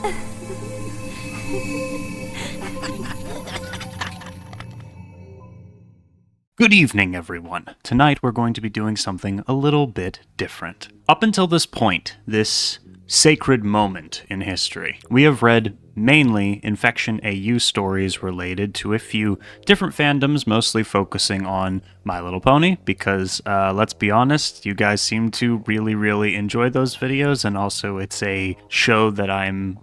Good evening, everyone. Tonight we're going to be doing something a little bit different. Up until this point, this sacred moment in history, we have read mainly Infection AU stories related to a few different fandoms, mostly focusing on My Little Pony, because let's be honest, you guys seem to really enjoy those videos, and also it's a show that I'm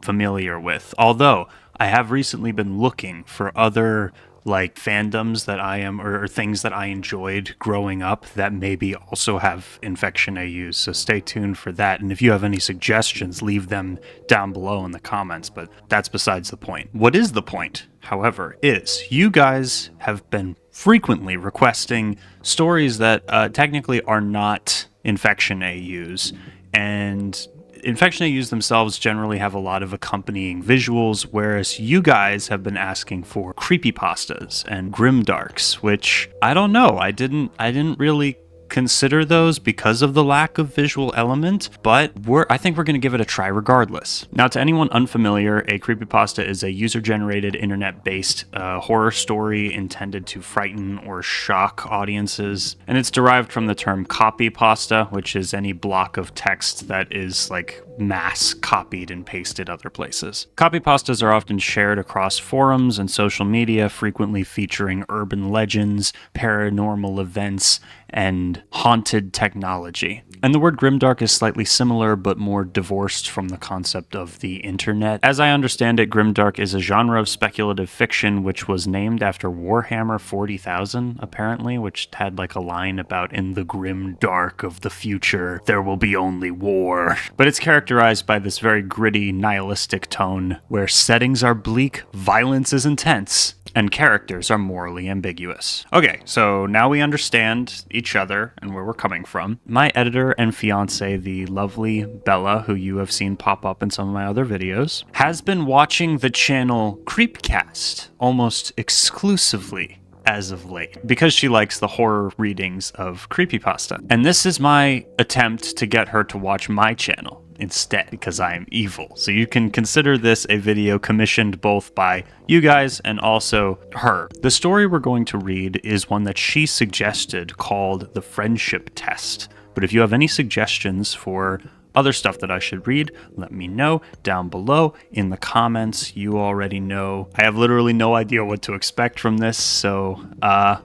familiar with. Although I have recently been looking for other fandoms that I am, or things that I enjoyed growing up that maybe also have Infection AUs, so stay tuned for that. And if you have any suggestions, leave them down below in the comments, but that's besides the point. What is the point, however, is you guys have been frequently requesting stories that technically are not Infection AUs, and Infection AUs themselves generally have a lot of accompanying visuals, whereas you guys have been asking for creepypastas and grimdarks, which I don't know. I didn't really consider those because of the lack of visual element, but I think we're going to give it a try regardless. Now, to anyone unfamiliar, a creepypasta is a user-generated, internet-based horror story intended to frighten or shock audiences, and it's derived from the term copypasta, which is any block of text that is mass copied and pasted other places. Copypastas are often shared across forums and social media, frequently featuring urban legends, paranormal events, and haunted technology. And the word grimdark is slightly similar, but more divorced from the concept of the internet. As I understand it, grimdark is a genre of speculative fiction which was named after Warhammer 40,000, apparently, which had a line about, in the grim dark of the future, there will be only war. But it's characterized by this very gritty, nihilistic tone, where settings are bleak, violence is intense, and characters are morally ambiguous. Okay, so now we understand each other and where we're coming from. My editor and fiance, the lovely Bella, who you have seen pop up in some of my other videos, has been watching the channel Creepcast almost exclusively as of late, because she likes the horror readings of creepypasta. And this is my attempt to get her to watch my channel instead, because I am evil. So you can consider this a video commissioned both by you guys and also her. The story we're going to read is one that she suggested called The Friendship Test. But if you have any suggestions for other stuff that I should read, let me know down below in the comments. You already know. I have literally no idea what to expect from this, so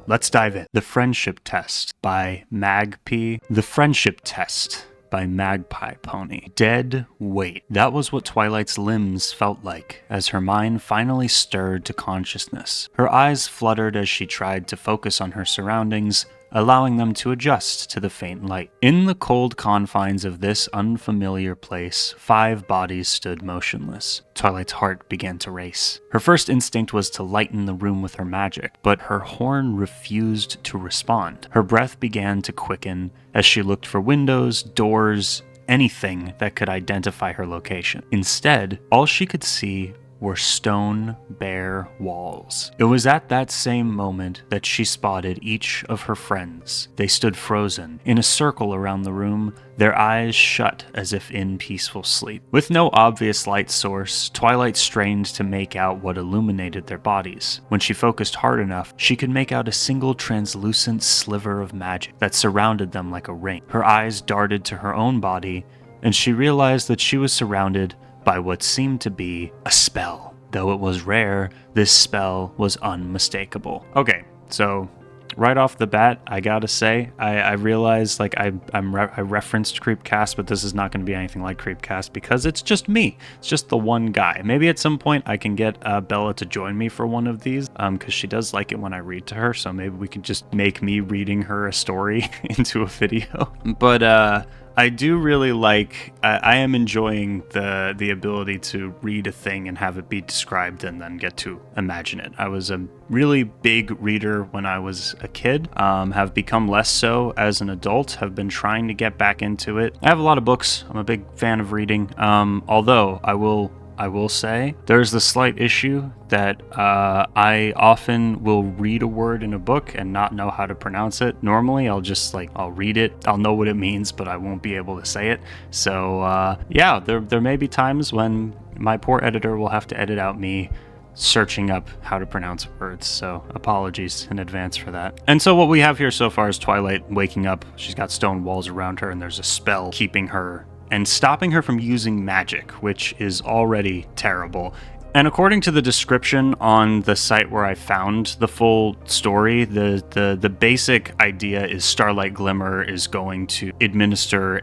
let's dive in. The Friendship Test by Magpie. The Friendship Test by Magpie Pony. Dead weight. That was what Twilight's limbs felt like as her mind finally stirred to consciousness. Her eyes fluttered as she tried to focus on her surroundings, allowing them to adjust to the faint light. In the cold confines of this unfamiliar place, 5 bodies stood motionless. Twilight's heart began to race. Her first instinct was to lighten the room with her magic, but her horn refused to respond. Her breath began to quicken as she looked for windows, doors, anything that could identify her location. Instead, all she could see were stone, bare walls. It was at that same moment that she spotted each of her friends. They stood frozen, in a circle around the room, their eyes shut as if in peaceful sleep. With no obvious light source, Twilight strained to make out what illuminated their bodies. When she focused hard enough, she could make out a single translucent sliver of magic that surrounded them like a ring. Her eyes darted to her own body, and she realized that she was surrounded by what seemed to be a spell. Though it was rare, this spell was unmistakable. Okay, so right off the bat, I gotta say, I realized I referenced Creepcast, but this is not going to be anything like Creepcast because it's just me. It's just the one guy. Maybe at some point I can get Bella to join me for one of these, because she does like it when I read to her, so maybe we could just make me reading her a story into a video. But I do really I am enjoying the ability to read a thing and have it be described and then get to imagine it. I was a really big reader when I was a kid, have become less so as an adult, have been trying to get back into it. I have a lot of books. I'm a big fan of reading, although I will say there's the slight issue that I often will read a word in a book and not know how to pronounce it. Normally, I'll just I'll read it, I'll know what it means, but I won't be able to say it. So yeah, there may be times when My poor editor will have to edit out me searching up how to pronounce words, so apologies in advance for that. And so what we have here so far is Twilight waking up. She's got stone walls around her, and there's a spell keeping her and stopping her from using magic, which is already terrible. And according to the description on the site where I found the full story, the basic idea is Starlight Glimmer is going to administer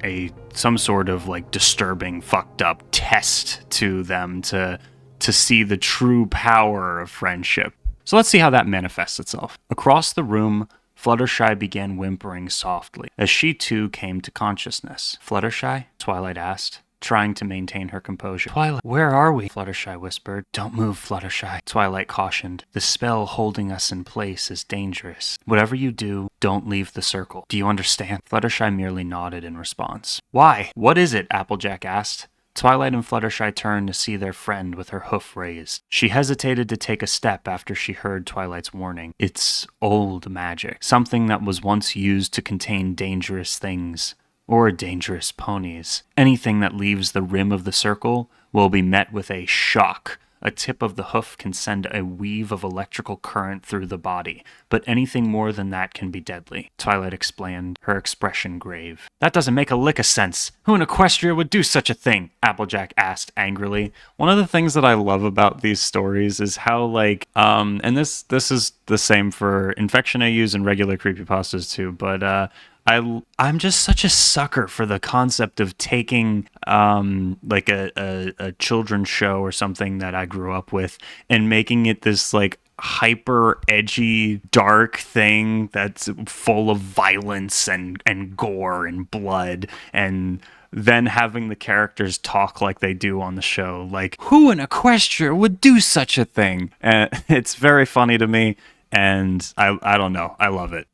some sort of like disturbing, fucked up test to them to see the true power of friendship. So let's see how that manifests itself. Across the room, Fluttershy began whimpering softly as she too came to consciousness. Fluttershy? Twilight asked, trying to maintain her composure. Twilight, where are we? Fluttershy whispered. Don't move, Fluttershy, Twilight cautioned. The spell holding us in place is dangerous. Whatever you do, don't leave the circle. Do you understand? Fluttershy merely nodded in response. Why? What is it? Applejack asked. Twilight and Fluttershy turned to see their friend with her hoof raised. She hesitated to take a step after she heard Twilight's warning. It's old magic, something that was once used to contain dangerous things, or dangerous ponies. Anything that leaves the rim of the circle will be met with a shock. A tip of the hoof can send a weave of electrical current through the body, but anything more than that can be deadly, Twilight explained, her expression grave. That doesn't make a lick of sense. Who in Equestria would do such a thing? Applejack asked angrily. One of the things that I love about these stories is how, like, and this is the same for Infection AUs and regular creepypastas too, but, I'm just such a sucker for the concept of taking like a children's show or something that I grew up with and making it this like hyper edgy dark thing that's full of violence and gore and blood, and then having the characters talk like they do on the show. Like, who in Equestria would do such a thing? And it's very funny to me. And I don't know. I love it.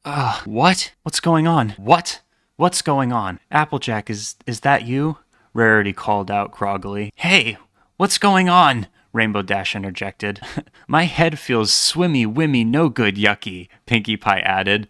What? What's going on? What's going on? Applejack, is that you? Rarity called out groggily. Hey, what's going on? Rainbow Dash interjected. My head feels swimmy, wimmy, no good, yucky, Pinkie Pie added.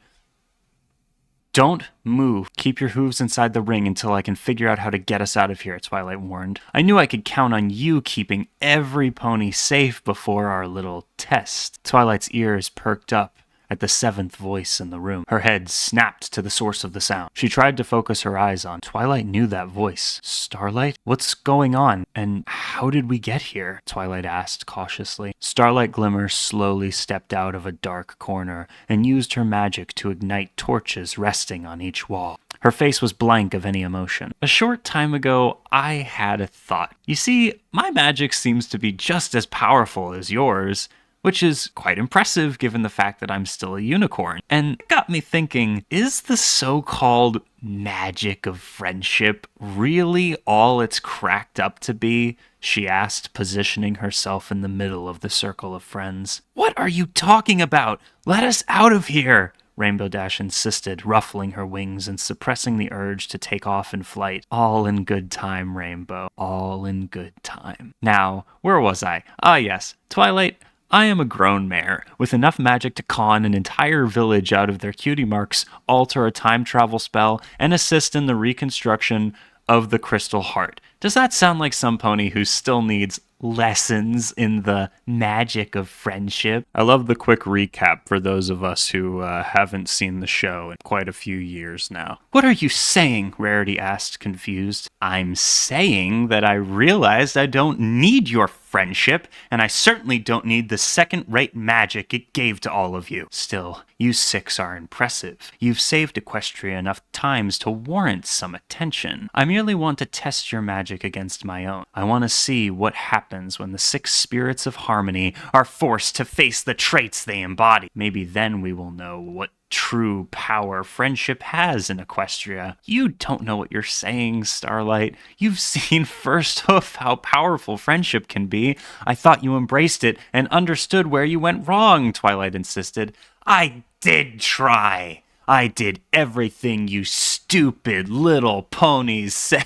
Don't move. Keep your hooves inside the ring until I can figure out how to get us out of here, Twilight warned. I knew I could count on you keeping every pony safe before our little test. Twilight's ears perked up at the seventh voice in the room. Her head snapped to the source of the sound. She tried to focus her eyes on. Twilight knew that voice. Starlight? What's going on? And how did we get here? Twilight asked cautiously. Starlight Glimmer slowly stepped out of a dark corner and used her magic to ignite torches resting on each wall. Her face was blank of any emotion. A short time ago, I had a thought. You see, my magic seems to be just as powerful as yours, which is quite impressive given the fact that I'm still a unicorn. And it got me thinking, is the so-called magic of friendship really all it's cracked up to be? She asked, positioning herself in the middle of the circle of friends. What are you talking about? Let us out of here! Rainbow Dash insisted, ruffling her wings and suppressing the urge to take off in flight. All in good time, Rainbow. All in good time. Now, where was I? Ah, yes. Twilight, I am a grown mare, with enough magic to con an entire village out of their cutie marks, alter a time travel spell, and assist in the reconstruction of the Crystal Heart. Does that sound like some pony who still needs lessons in the magic of friendship? I love the quick recap for those of us who haven't seen the show in quite a few years now. What are you saying? Rarity asked, confused. I'm saying that I realized I don't need your friendship, and I certainly don't need the second-rate magic it gave to all of you. Still, you six are impressive. You've saved Equestria enough times to warrant some attention. I merely want to test your magic against my own. I want to see what happens when the six spirits of harmony are forced to face the traits they embody. Maybe then we will know what true power friendship has in Equestria. You don't know what you're saying, Starlight. You've seen firsthoof how powerful friendship can be. I thought you embraced it and understood where you went wrong, Twilight insisted. I did try. I did everything you stupid little ponies said.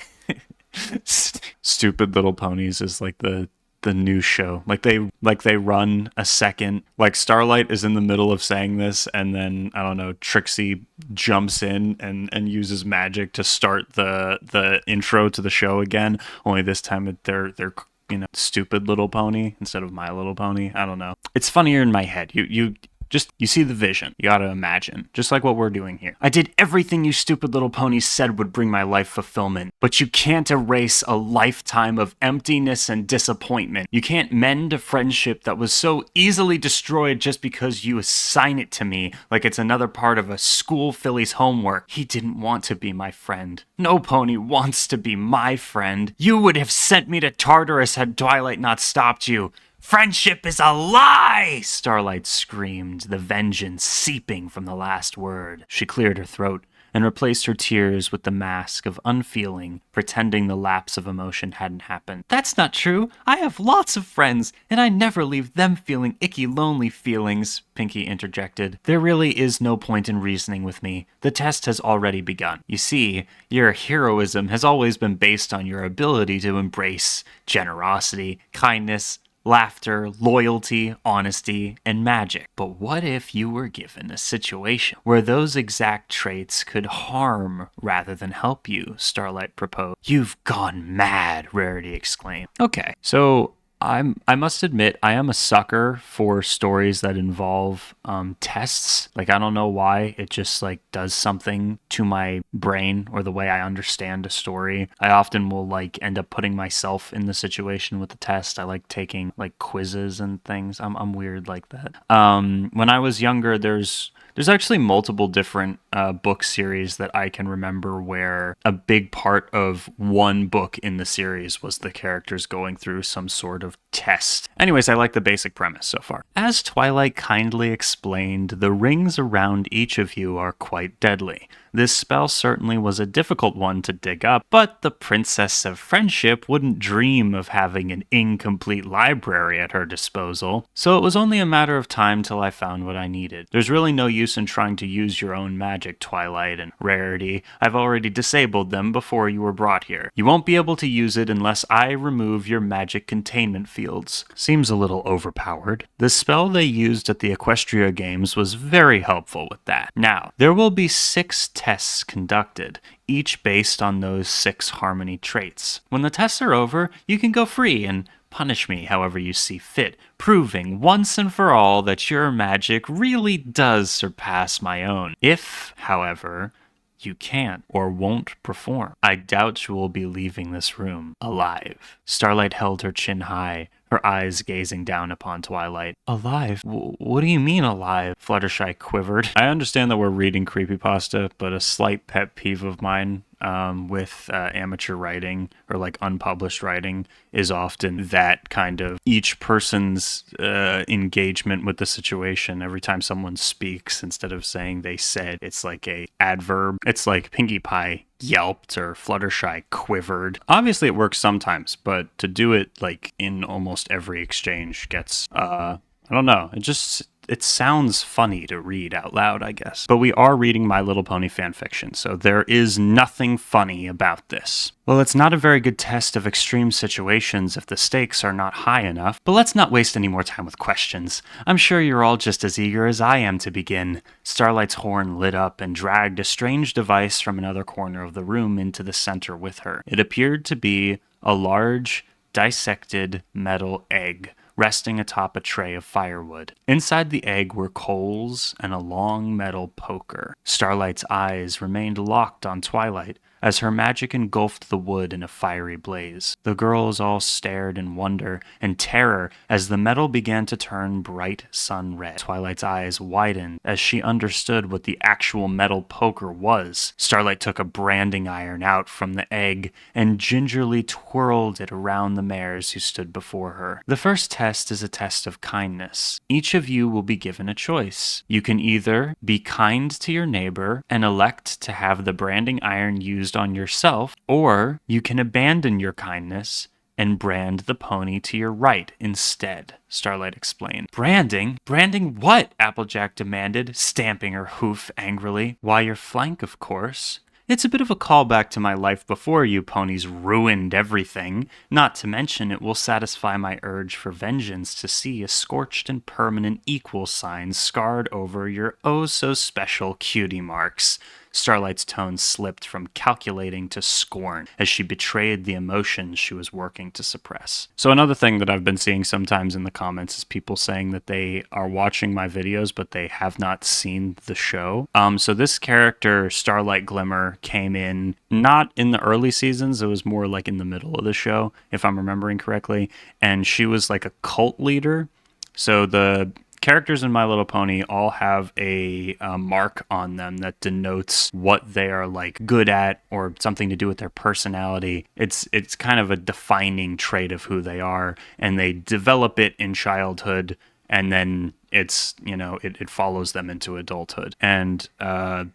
Stupid Little Ponies is like the new show. Like they run a second. Like Starlight is in the middle of saying this, and then I don't know, Trixie jumps in and uses magic to start the intro to the show again. Only this time they're Stupid Little Pony instead of My Little Pony. I don't know. It's funnier in my head. You see the vision. You gotta imagine. Just like what we're doing here. I did everything you stupid little ponies said would bring my life fulfillment, but you can't erase a lifetime of emptiness and disappointment. You can't mend a friendship that was so easily destroyed just because you assign it to me like it's another part of a school filly's homework. He didn't want to be my friend. No pony wants to be my friend. You would have sent me to Tartarus had Twilight not stopped you. Friendship is a lie! Starlight screamed, the vengeance seeping from the last word. She cleared her throat and replaced her tears with the mask of unfeeling, pretending the lapse of emotion hadn't happened. That's not true. I have lots of friends, and I never leave them feeling icky, lonely feelings, Pinky interjected. There really is no point in reasoning with me. The test has already begun. You see, your heroism has always been based on your ability to embrace generosity, kindness, laughter, loyalty, honesty, and magic. But what if you were given a situation where those exact traits could harm rather than help you? Starlight proposed. You've gone mad, Rarity exclaimed. Okay, so I must admit, I am a sucker for stories that involve tests. Like, I don't know why, it just like does something to my brain or the way I understand a story. I often will like end up putting myself in the situation with the test. I like taking like quizzes and things. I'm weird like that. When I was younger, there's actually multiple different book series that I can remember where a big part of one book in the series was the characters going through some sort of test. Anyways, I like the basic premise so far. As Twilight kindly explained, the rings around each of you are quite deadly. This spell certainly was a difficult one to dig up, but the Princess of Friendship wouldn't dream of having an incomplete library at her disposal, so it was only a matter of time till I found what I needed. There's really no use in trying to use your own magic, Twilight and Rarity. I've already disabled them before you were brought here. You won't be able to use it unless I remove your magic containment fields. Seems a little overpowered. The spell they used at the Equestria Games was very helpful with that. Now, there will be 6 tests conducted, each based on those 6 harmony traits. When the tests are over, you can go free and punish me however you see fit, proving once and for all that your magic really does surpass my own. If, however, you can't or won't perform, I doubt you will be leaving this room alive. Starlight held her chin high, her eyes gazing down upon Twilight. Alive? What do you mean alive? Fluttershy quivered. I understand that we're reading creepypasta, but a slight pet peeve of mine with amateur writing or like unpublished writing is often that kind of each person's engagement with the situation. Every time someone speaks, instead of saying they said, it's like a adverb. It's like Pinkie Pie yelped or Fluttershy quivered. Obviously it works sometimes, but to do it like in almost every exchange gets I don't know, it sounds funny to read out loud, I guess. But we are reading My Little Pony fanfiction, so there is nothing funny about this. Well, it's not a very good test of extreme situations if the stakes are not high enough, but let's not waste any more time with questions. I'm sure you're all just as eager as I am to begin. Starlight's horn lit up and dragged a strange device from another corner of the room into the center with her. It appeared to be a large, dissected metal egg, resting atop a tray of firewood. Inside the egg were coals and a long metal poker. Starlight's eyes remained locked on Twilight as her magic engulfed the wood in a fiery blaze. The girls all stared in wonder and terror as the metal began to turn bright sun red. Twilight's eyes widened as she understood what the actual metal poker was. Starlight took a branding iron out from the egg and gingerly twirled it around the mares who stood before her. The first test is a test of kindness. Each of you will be given a choice. You can either be kind to your neighbor and elect to have the branding iron used on yourself, or you can abandon your kindness and brand the pony to your right instead, Starlight explained. Branding? Branding what? Applejack demanded, stamping her hoof angrily. Why, your flank, of course. It's a bit of a callback to my life before you ponies ruined everything. Not to mention it will satisfy my urge for vengeance to see a scorched and permanent equal sign scarred over your oh-so-special cutie marks. Starlight's tone slipped from calculating to scorn as she betrayed the emotions she was working to suppress. So another thing that I've been seeing sometimes in the comments is people saying that they are watching my videos, but they have not seen the show. So this character, Starlight Glimmer, came in not in the early seasons. It was more like in the middle of the show, if I'm remembering correctly. And she was like a cult leader. So the characters in My Little Pony all have a mark on them that denotes what they are like good at or something to do with their personality. It's kind of a defining trait of who they are, and they develop it in childhood, and then it's, it follows them into adulthood. And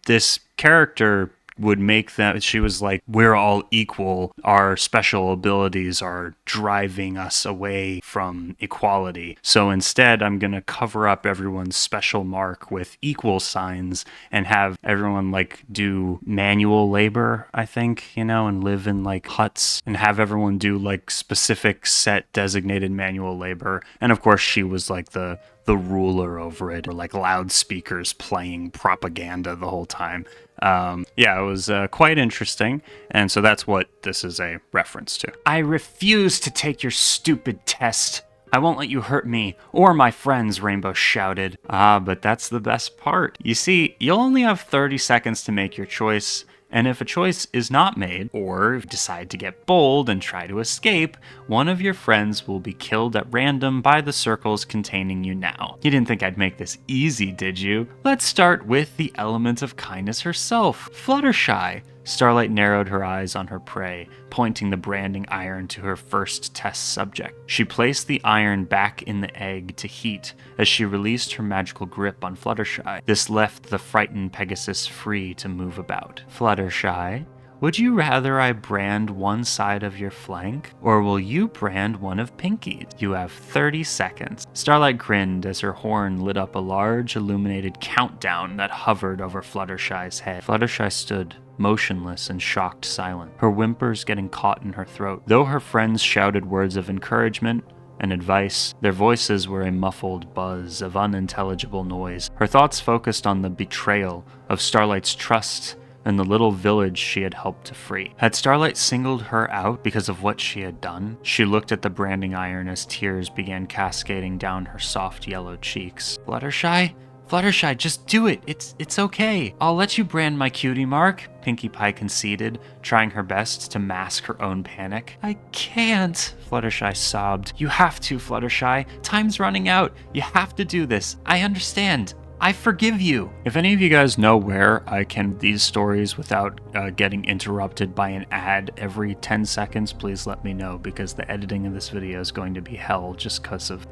this character would make them, she was like, we're all equal. Our special abilities are driving us away from equality. So instead, I'm going to cover up everyone's special mark with equal signs and have everyone like do manual labor, I think, and live in like huts and have everyone do like specific set designated manual labor. And of course, she was like the ruler over it, or like loudspeakers playing propaganda the whole time. It was quite interesting, and so that's what this is a reference to. I refuse to take your stupid test. I won't let you hurt me or my friends, Rainbow shouted. But that's the best part. You see, you'll only have 30 seconds to make your choice, and if a choice is not made, or decide to get bold and try to escape, one of your friends will be killed at random by the circles containing you now. You didn't think I'd make this easy, did you? Let's start with the element of kindness herself, Fluttershy. Starlight narrowed her eyes on her prey, pointing the branding iron to her first test subject. She placed the iron back in the egg to heat as she released her magical grip on Fluttershy. This left the frightened Pegasus free to move about. Fluttershy, would you rather I brand one side of your flank, or will you brand one of Pinky's? You have 30 seconds. Starlight grinned as her horn lit up a large illuminated countdown that hovered over Fluttershy's head. Fluttershy stood motionless and shocked silent, her whimpers getting caught in her throat. Though her friends shouted words of encouragement and advice, their voices were a muffled buzz of unintelligible noise. Her thoughts focused on the betrayal of Starlight's trust and the little village she had helped to free. Had Starlight singled her out because of what she had done? She looked at the branding iron as tears began cascading down her soft yellow cheeks. Fluttershy? Fluttershy, just do it. It's okay. I'll let you brand my cutie mark, Pinkie Pie conceded, trying her best to mask her own panic. I can't, Fluttershy sobbed. You have to, Fluttershy. Time's running out. You have to do this. I understand. I forgive you. If any of you guys know where I can these stories without getting interrupted by an ad every 10 seconds, please let me know, because the editing of this video is going to be hell just because of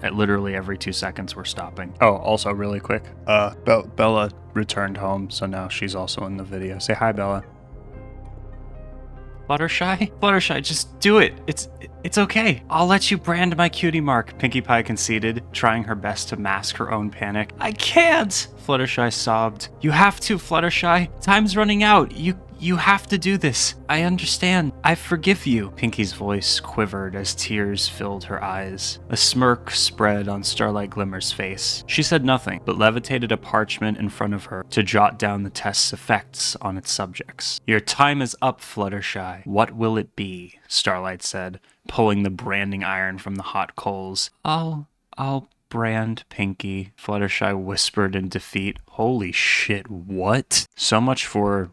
literally every 2 seconds we're stopping. Oh, also really quick, Bella returned home, so now she's also in the video. Say hi, Bella. Fluttershy? Fluttershy, just do it. It's okay. I'll let you brand my cutie mark, Pinkie Pie conceded, trying her best to mask her own panic. I can't, Fluttershy sobbed. You have to, Fluttershy. Time's running out. You have to do this. I understand. I forgive you. Pinkie's voice quivered as tears filled her eyes. A smirk spread on Starlight Glimmer's face. She said nothing, but levitated a parchment in front of her to jot down the test's effects on its subjects. Your time is up, Fluttershy. What will it be? Starlight said, pulling the branding iron from the hot coals. I'll brand Pinkie, Fluttershy whispered in defeat. Holy shit, what? So much for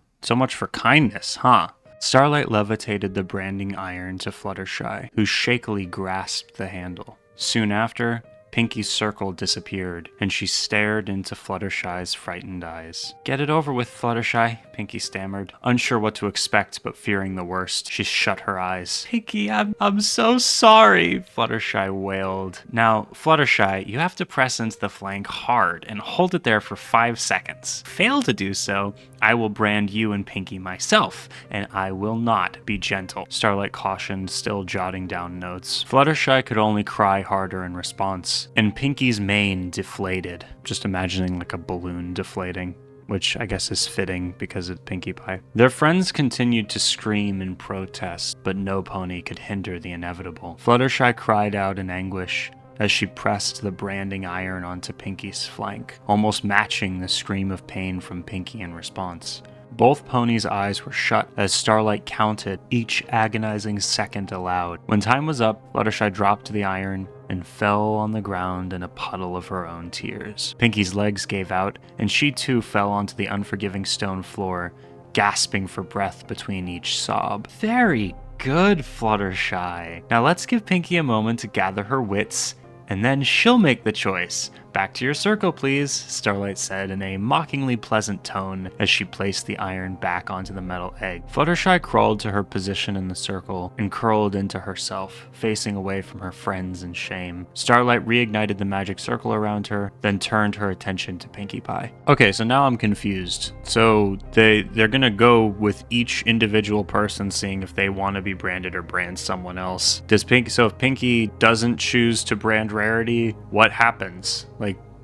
kindness, huh? Starlight levitated the branding iron to Fluttershy, who shakily grasped the handle. Soon after, Pinkie's circle disappeared, and she stared into Fluttershy's frightened eyes. Get it over with, Fluttershy, Pinkie stammered. Unsure what to expect, but fearing the worst, she shut her eyes. Pinkie, I'm so sorry, Fluttershy wailed. Now, Fluttershy, you have to press into the flank hard and hold it there for 5 seconds. Fail to do so, I will brand you and Pinkie myself, and I will not be gentle, Starlight cautioned, still jotting down notes. Fluttershy could only cry harder in response, and Pinkie's mane deflated, just imagining like a balloon deflating, which I guess is fitting because of Pinkie Pie. Their friends continued to scream in protest, but no pony could hinder the inevitable. Fluttershy cried out in anguish as she pressed the branding iron onto Pinkie's flank, almost matching the scream of pain from Pinkie in response. Both ponies' eyes were shut as Starlight counted each agonizing second aloud. When time was up, Fluttershy dropped the iron and fell on the ground in a puddle of her own tears. Pinky's legs gave out, and she too fell onto the unforgiving stone floor, gasping for breath between each sob. Very good, Fluttershy. Now let's give Pinky a moment to gather her wits, and then she'll make the choice. Back to your circle, please, Starlight said in a mockingly pleasant tone as she placed the iron back onto the metal egg. Fluttershy crawled to her position in the circle and curled into herself, facing away from her friends in shame. Starlight reignited the magic circle around her, then turned her attention to Pinkie Pie. Okay, so now I'm confused. So they're gonna go with each individual person seeing if they want to be branded or brand someone else. So if Pinkie doesn't choose to brand Rarity, what happens?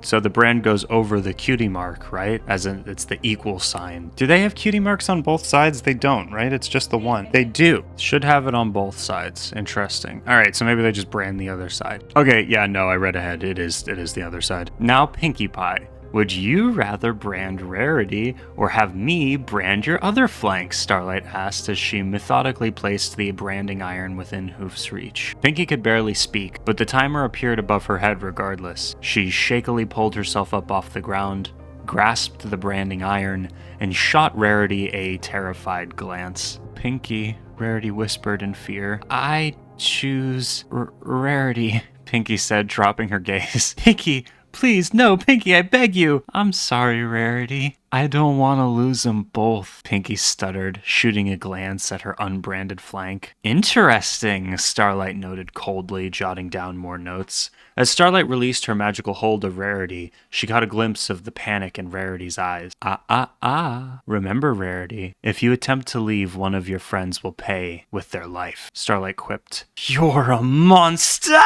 So the brand goes over the cutie mark, right? As in, it's the equal sign. Do they have cutie marks on both sides? They don't, right? It's just the one. They do. Should have it on both sides. Interesting. All right, so maybe they just brand the other side. Okay, yeah, no, I read ahead. It is the other side. Now, Pinkie Pie. Would you rather brand Rarity or have me brand your other flank? Starlight asked as she methodically placed the branding iron within Hoof's reach. Pinkie could barely speak, but the timer appeared above her head regardless. She shakily pulled herself up off the ground, grasped the branding iron, and shot Rarity a terrified glance. Pinkie, Rarity whispered in fear. I choose Rarity, Pinkie said, dropping her gaze. Pinkie! Please, no, Pinkie, I beg you. I'm sorry, Rarity. I don't want to lose them both, Pinkie stuttered, shooting a glance at her unbranded flank. Interesting, Starlight noted coldly, jotting down more notes. As Starlight released her magical hold of Rarity, she caught a glimpse of the panic in Rarity's eyes. Remember, Rarity, if you attempt to leave, one of your friends will pay with their life, Starlight quipped. You're a monster!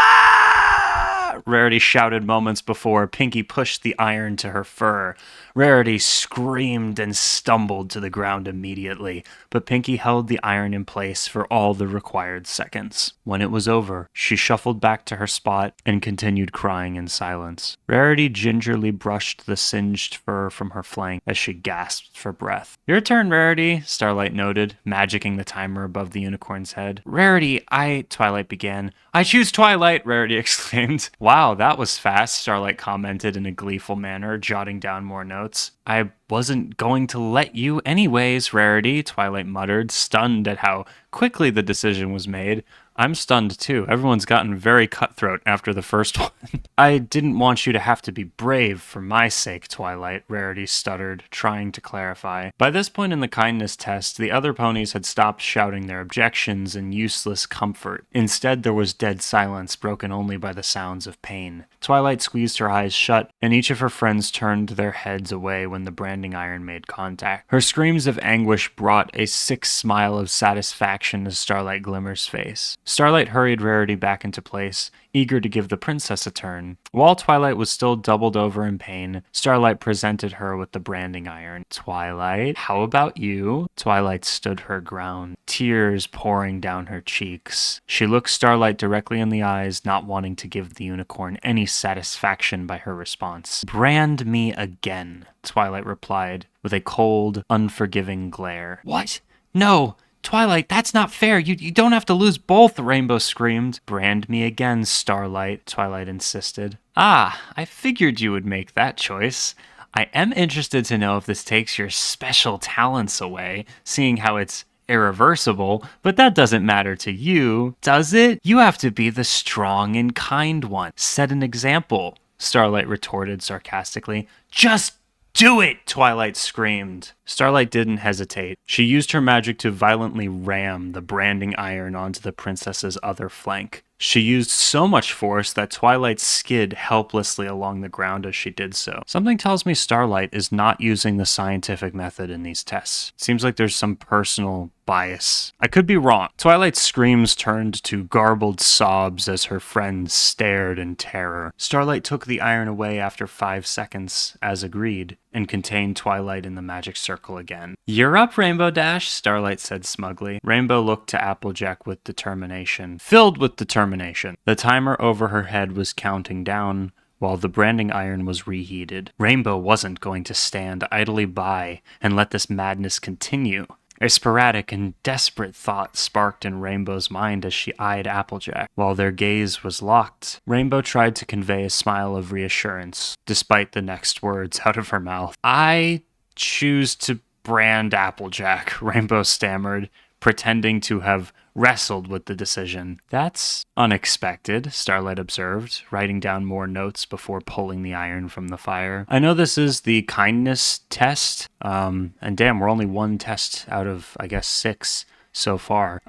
Rarity shouted moments before Pinkie pushed the iron to her fur. Rarity screamed and stumbled to the ground immediately, but Pinkie held the iron in place for all the required seconds. When it was over, she shuffled back to her spot and continued crying in silence. Rarity gingerly brushed the singed fur from her flank as she gasped for breath. Your turn, Rarity, Starlight noted, magicking the timer above the unicorn's head. Rarity, Twilight began. I choose Twilight, Rarity exclaimed. Wow, that was fast, Starlight commented in a gleeful manner, jotting down more notes. I wasn't going to let you anyways, Rarity, Twilight muttered, stunned at how quickly the decision was made. I'm stunned too. Everyone's gotten very cutthroat after the first one. I didn't want you to have to be brave for my sake, Twilight, Rarity stuttered, trying to clarify. By this point in the kindness test, the other ponies had stopped shouting their objections and useless comfort. Instead, there was dead silence, broken only by the sounds of pain. Twilight squeezed her eyes shut, and each of her friends turned their heads away when the branding iron made contact. Her screams of anguish brought a sick smile of satisfaction to Starlight Glimmer's face. Starlight hurried Rarity back into place, eager to give the princess a turn. While Twilight was still doubled over in pain, Starlight presented her with the branding iron. Twilight, how about you? Twilight stood her ground, tears pouring down her cheeks. She looked Starlight directly in the eyes, not wanting to give the unicorn any satisfaction by her response. Brand me again, Twilight replied, with a cold, unforgiving glare. What? No! Twilight, that's not fair. You don't have to lose both, Rainbow screamed. Brand me again, Starlight, Twilight insisted. I figured you would make that choice. I am interested to know if this takes your special talents away, seeing how it's irreversible, but that doesn't matter to you, does it? You have to be the strong and kind one. Set an example, Starlight retorted sarcastically. Just do it! Twilight screamed. Starlight didn't hesitate. She used her magic to violently ram the branding iron onto the princess's other flank. She used so much force that Twilight skid helplessly along the ground as she did so. Something tells me Starlight is not using the scientific method in these tests. It seems like there's some personal bias. I could be wrong. Twilight's screams turned to garbled sobs as her friends stared in terror. Starlight took the iron away after 5 seconds, as agreed, and contained Twilight in the magic circle again. You're up, Rainbow Dash, Starlight said smugly. Rainbow looked to Applejack with determination. Filled with determination. The timer over her head was counting down while the branding iron was reheated. Rainbow wasn't going to stand idly by and let this madness continue. A sporadic and desperate thought sparked in Rainbow's mind as she eyed Applejack. While their gaze was locked, Rainbow tried to convey a smile of reassurance, despite the next words out of her mouth. "I choose to brand Applejack," Rainbow stammered, pretending to have wrestled with the decision. "That's unexpected," Starlight observed, writing down more notes before pulling the iron from the fire. "I know this is the kindness test, and damn, we're only one test out of, I guess, 6 so far.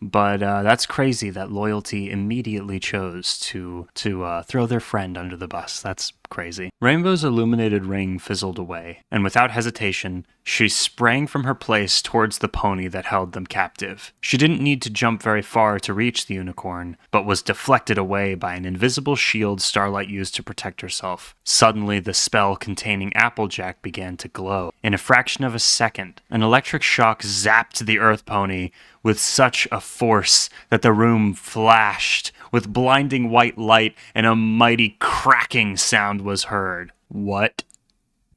But that's crazy that Loyalty immediately chose to throw their friend under the bus. That's crazy." Rainbow's illuminated ring fizzled away, and without hesitation, she sprang from her place towards the pony that held them captive. She didn't need to jump very far to reach the unicorn, but was deflected away by an invisible shield Starlight used to protect herself. Suddenly, the spell containing Applejack began to glow. In a fraction of a second, an electric shock zapped the earth pony with such a force that the room flashed with blinding white light and a mighty cracking sound was heard. "What?"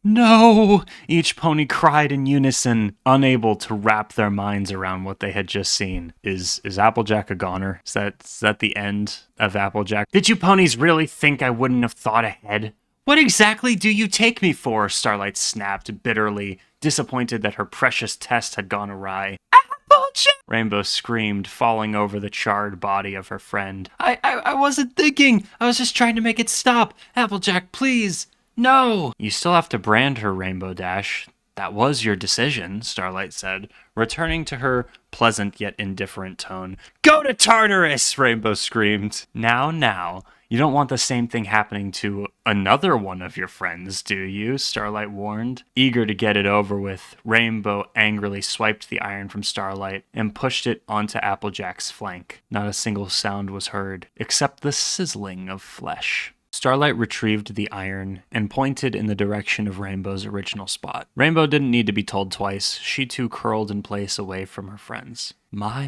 "No!" each pony cried in unison, unable to wrap their minds around what they had just seen. Is Applejack a goner? Is that the end of Applejack? "Did you ponies really think I wouldn't have thought ahead? What exactly do you take me for?" Starlight snapped bitterly, disappointed that her precious test had gone awry. "Applejack!" Rainbow screamed, falling over the charred body of her friend. I wasn't thinking. I was just trying to make it stop. Applejack, please. No!" "You still have to brand her, Rainbow Dash. That was your decision," Starlight said, returning to her pleasant yet indifferent tone. "Go to Tartarus!" Rainbow screamed. Now, you don't want the same thing happening to another one of your friends, do you?" Starlight warned. Eager to get it over with, Rainbow angrily swiped the iron from Starlight and pushed it onto Applejack's flank. Not a single sound was heard, except the sizzling of flesh. Starlight retrieved the iron and pointed in the direction of Rainbow's original spot. Rainbow didn't need to be told twice. She too curled in place away from her friends. My.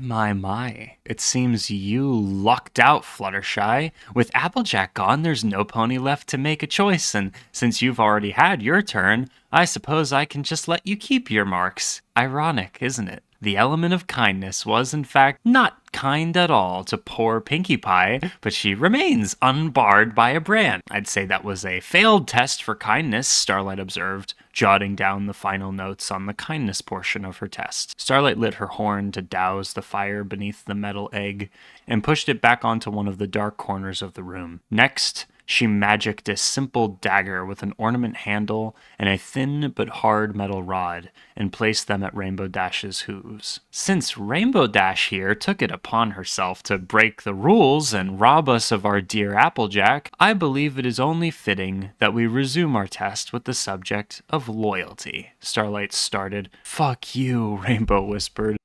It seems you lucked out, Fluttershy. With Applejack gone, there's no pony left to make a choice, and since you've already had your turn, I suppose I can just let you keep your marks. Ironic, isn't it? The element of kindness was, in fact, not kind at all to poor Pinkie Pie, but she remains unbarred by a brand. I'd say that was a failed test for kindness, Starlight observed, jotting down the final notes on the kindness portion of her test. Starlight lit her horn to douse the fire beneath the metal egg and pushed it back onto one of the dark corners of the room. Next, she magicked a simple dagger with an ornament handle and a thin but hard metal rod and placed them at Rainbow Dash's hooves. Since Rainbow Dash here took it upon herself to break the rules and rob us of our dear Applejack, I believe it is only fitting that we resume our test with the subject of loyalty. Starlight started. "Fuck you," Rainbow whispered.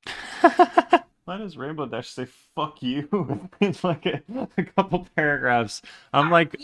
Why does Rainbow Dash say "fuck you" in like a couple paragraphs? I'm like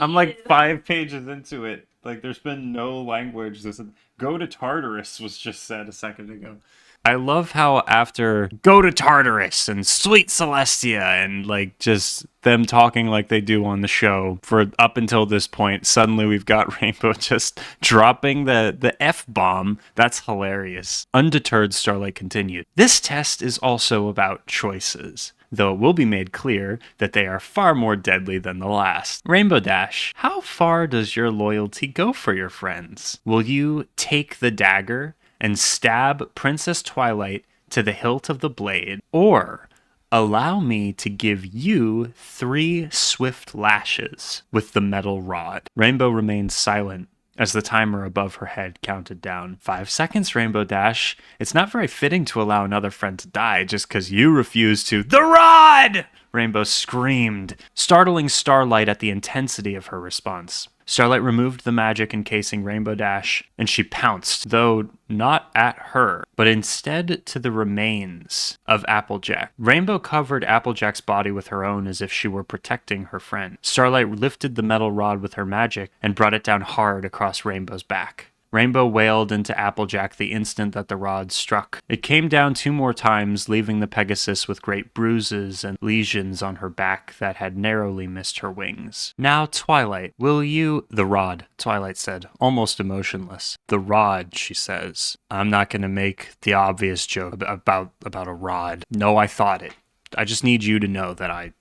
5 pages into it. Like there's been no language. This "go to Tartarus" was just said a second ago. I love how after "go to Tartarus" and "sweet Celestia" and like just them talking like they do on the show for up until this point, suddenly we've got Rainbow just dropping the F-bomb. That's hilarious. Undeterred, Starlight continued. "This test is also about choices, though it will be made clear that they are far more deadly than the last. Rainbow Dash, how far does your loyalty go for your friends? Will you take the dagger and stab Princess Twilight to the hilt of the blade, or allow me to give you 3 swift lashes with the metal rod?" Rainbow remained silent as the timer above her head counted down. 5 seconds, Rainbow Dash. It's not very fitting to allow another friend to die just because you refuse to. "The rod!" Rainbow screamed, startling Starlight at the intensity of her response. Starlight removed the magic encasing Rainbow Dash, and she pounced, though not at her, but instead to the remains of Applejack. Rainbow covered Applejack's body with her own as if she were protecting her friend. Starlight lifted the metal rod with her magic and brought it down hard across Rainbow's back. Rainbow wailed into Applejack the instant that the rod struck. It came down 2 more times, leaving the Pegasus with great bruises and lesions on her back that had narrowly missed her wings. Now, Twilight, will you... The rod, Twilight said, almost emotionless. The rod, she says. I'm not going to make the obvious joke about a rod. No, I thought it. I just need you to know that I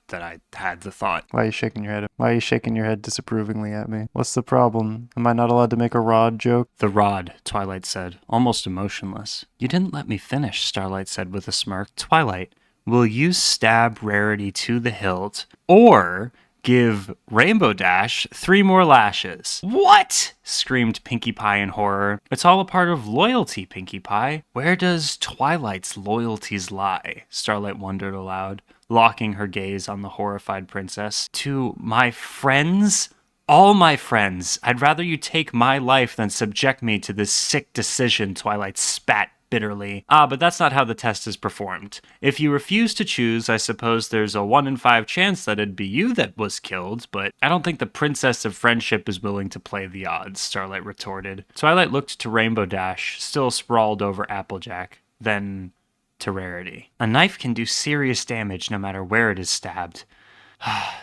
had the thought. Why are you shaking your head? Why are you shaking your head disapprovingly at me? What's the problem? Am I not allowed to make a rod joke? The rod, Twilight said, almost emotionless. You didn't let me finish, Starlight said with a smirk. Twilight, will you stab Rarity to the hilt, or give Rainbow Dash 3 more lashes? What? Screamed Pinkie Pie in horror. It's all a part of loyalty, Pinkie Pie. Where does Twilight's loyalties lie? Starlight wondered aloud, locking her gaze on the horrified princess. To my friends? All my friends. I'd rather you take my life than subject me to this sick decision, Twilight spat bitterly. But that's not how the test is performed. If you refuse to choose, I suppose there's a 1 in 5 chance that it'd be you that was killed, but I don't think the Princess of Friendship is willing to play the odds, Starlight retorted. Twilight looked to Rainbow Dash, still sprawled over Applejack, then to Rarity. A knife can do serious damage no matter where it is stabbed.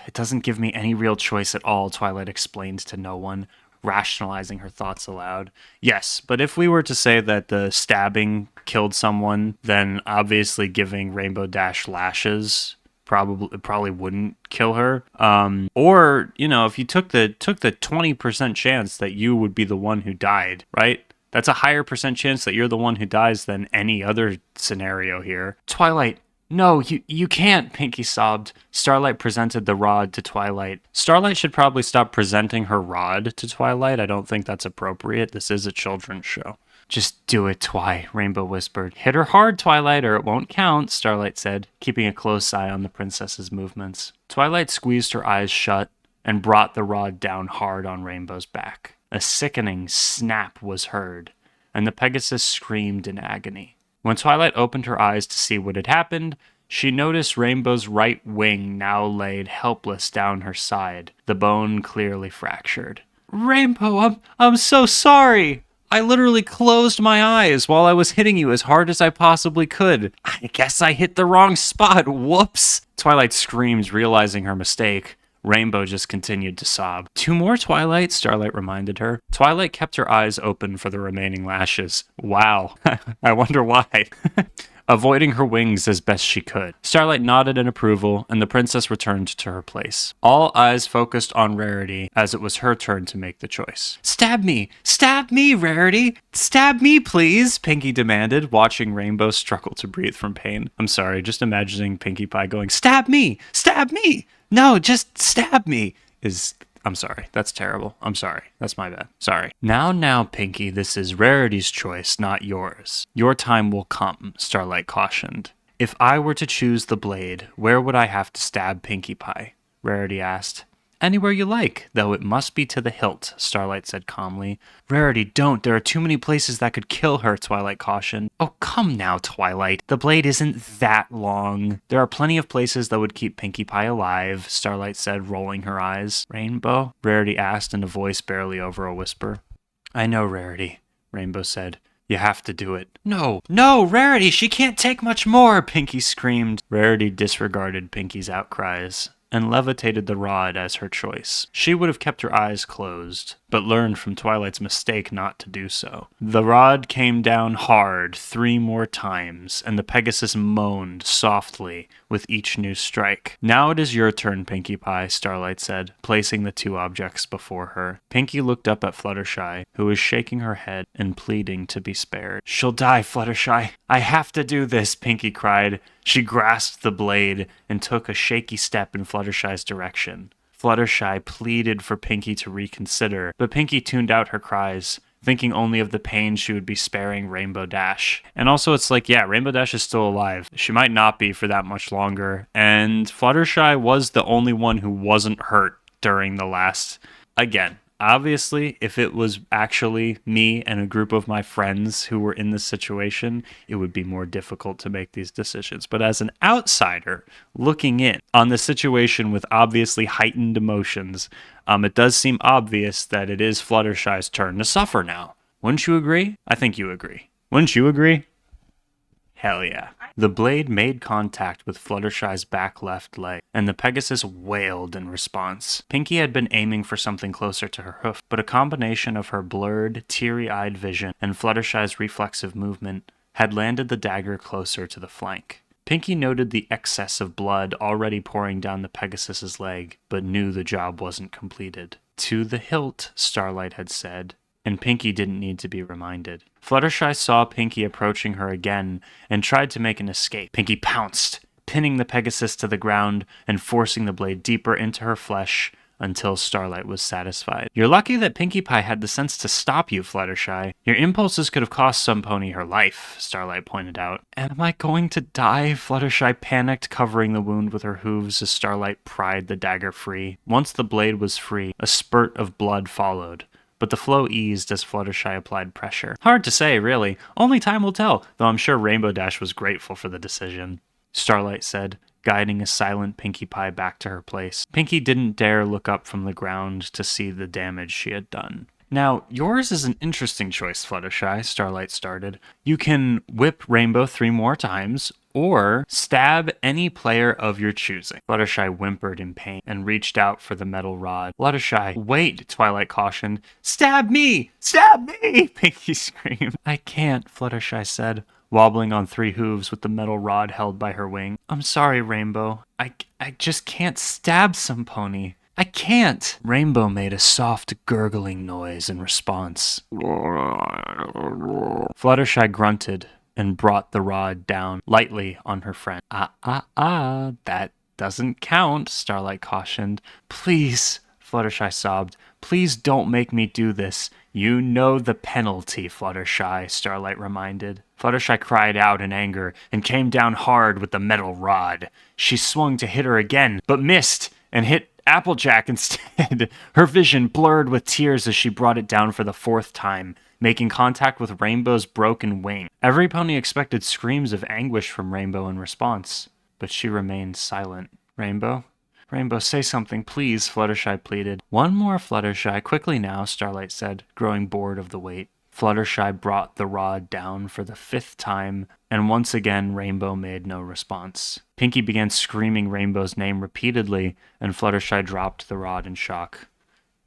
It doesn't give me any real choice at all, Twilight explained to no one, rationalizing her thoughts aloud. Yes, but if we were to say that the stabbing killed someone, then obviously giving Rainbow Dash lashes probably wouldn't kill her. Or, you know, if you took the 20% chance that you would be the one who died, right? That's a higher percent chance that you're the one who dies than any other scenario here. Twilight, no, you can't, Pinkie sobbed. Starlight presented the rod to Twilight. Starlight should probably stop presenting her rod to Twilight. I don't think that's appropriate. This is a children's show. Just do it, Twi, Rainbow whispered. Hit her hard, Twilight, or it won't count, Starlight said, keeping a close eye on the princess's movements. Twilight squeezed her eyes shut and brought the rod down hard on Rainbow's back. A sickening snap was heard, and the Pegasus screamed in agony. When Twilight opened her eyes to see what had happened, she noticed Rainbow's right wing now laid helpless down her side, the bone clearly fractured. Rainbow, I'm so sorry! I literally closed my eyes while I was hitting you as hard as I possibly could. I guess I hit the wrong spot, whoops! Twilight screamed, realizing her mistake. Rainbow just continued to sob. 2 more, Twilight, Starlight reminded her. Twilight kept her eyes open for the remaining lashes. Wow. I wonder why. Avoiding her wings as best she could. Starlight nodded in approval, and the princess returned to her place. All eyes focused on Rarity, as it was her turn to make the choice. Stab me! Stab me, Rarity! Stab me, please! Pinkie demanded, watching Rainbow struggle to breathe from pain. I'm sorry, just imagining Pinkie Pie going, Stab me! Stab me! No, just stab me! I'm sorry. That's terrible. I'm sorry. That's my bad. Sorry. Now, Pinkie, this is Rarity's choice, not yours. Your time will come, Starlight cautioned. If I were to choose the blade, where would I have to stab Pinkie Pie? Rarity asked. Anywhere you like, though it must be to the hilt, Starlight said calmly. Rarity, don't. There are too many places that could kill her, Twilight cautioned. Oh, come now, Twilight. The blade isn't that long. There are plenty of places that would keep Pinkie Pie alive, Starlight said, rolling her eyes. Rainbow? Rarity asked in a voice barely over a whisper. I know, Rarity, Rainbow said. You have to do it. No, Rarity, she can't take much more, Pinkie screamed. Rarity disregarded Pinkie's outcries and levitated the rod as her choice. She would have kept her eyes closed, but learned from Twilight's mistake not to do so. The rod came down hard 3 more times, and the Pegasus moaned softly with each new strike. Now it is your turn, Pinkie Pie, Starlight said, placing the 2 objects before her. Pinkie looked up at Fluttershy, who was shaking her head and pleading to be spared. She'll die, Fluttershy. I have to do this, Pinkie cried. She grasped the blade and took a shaky step in Fluttershy's direction. Fluttershy pleaded for Pinkie to reconsider, but Pinkie tuned out her cries, thinking only of the pain she would be sparing Rainbow Dash. And also it's like, yeah, Rainbow Dash is still alive. She might not be for that much longer. And Fluttershy was the only one who wasn't hurt during the last... Again, obviously, if it was actually me and a group of my friends who were in this situation, it would be more difficult to make these decisions. But as an outsider looking in on the situation with obviously heightened emotions, it does seem obvious that it is Fluttershy's turn to suffer now. Wouldn't you agree? I think you agree. Wouldn't you agree? Hell yeah. The blade made contact with Fluttershy's back left leg, and the Pegasus wailed in response. Pinkie had been aiming for something closer to her hoof, but a combination of her blurred, teary-eyed vision and Fluttershy's reflexive movement had landed the dagger closer to the flank. Pinkie noted the excess of blood already pouring down the Pegasus's leg, but knew the job wasn't completed. To the hilt, Starlight had said, and Pinkie didn't need to be reminded. Fluttershy saw Pinkie approaching her again and tried to make an escape. Pinkie pounced, pinning the Pegasus to the ground and forcing the blade deeper into her flesh until Starlight was satisfied. You're lucky that Pinkie Pie had the sense to stop you, Fluttershy. Your impulses could have cost some pony her life, Starlight pointed out. And am I going to die? Fluttershy panicked, covering the wound with her hooves as Starlight pried the dagger free. Once the blade was free, a spurt of blood followed, but the flow eased as Fluttershy applied pressure. Hard to say, really. Only time will tell, though I'm sure Rainbow Dash was grateful for the decision, Starlight said, guiding a silent Pinkie Pie back to her place. Pinkie didn't dare look up from the ground to see the damage she had done. Now, yours is an interesting choice, Fluttershy, Starlight started. You can whip Rainbow 3 more times, or stab any player of your choosing. Fluttershy whimpered in pain and reached out for the metal rod. Fluttershy, wait, Twilight cautioned. Stab me! Stab me! Pinkie screamed. I can't, Fluttershy said, wobbling on 3 hooves with the metal rod held by her wing. I'm sorry, Rainbow. I just can't stab some pony. I can't! Rainbow made a soft gurgling noise in response. Fluttershy grunted and brought the rod down lightly on her friend. That doesn't count, Starlight cautioned. Please, Fluttershy sobbed. Please don't make me do this. You know the penalty, Fluttershy, Starlight reminded. Fluttershy cried out in anger and came down hard with the metal rod. She swung to hit her again, but missed and hit Applejack instead. Her vision blurred with tears as she brought it down for the 4th time, making contact with Rainbow's broken wing. Every pony expected screams of anguish from Rainbow in response, but she remained silent. Rainbow, say something, please, Fluttershy pleaded. One more, Fluttershy, quickly now, Starlight said, growing bored of the wait. Fluttershy brought the rod down for the 5th time, and once again Rainbow made no response. Pinkie began screaming Rainbow's name repeatedly, and Fluttershy dropped the rod in shock.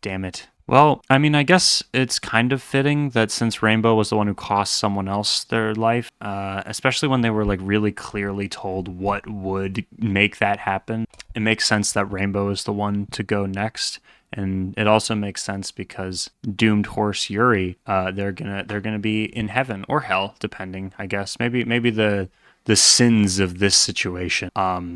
Damn it. Well, I mean, I guess it's kind of fitting that since Rainbow was the one who cost someone else their life, especially when they were like really clearly told what would make that happen, it makes sense that Rainbow is the one to go next. And it also makes sense because doomed horse Yuri, they're gonna be in heaven or hell, depending, I guess. Maybe the sins of this situation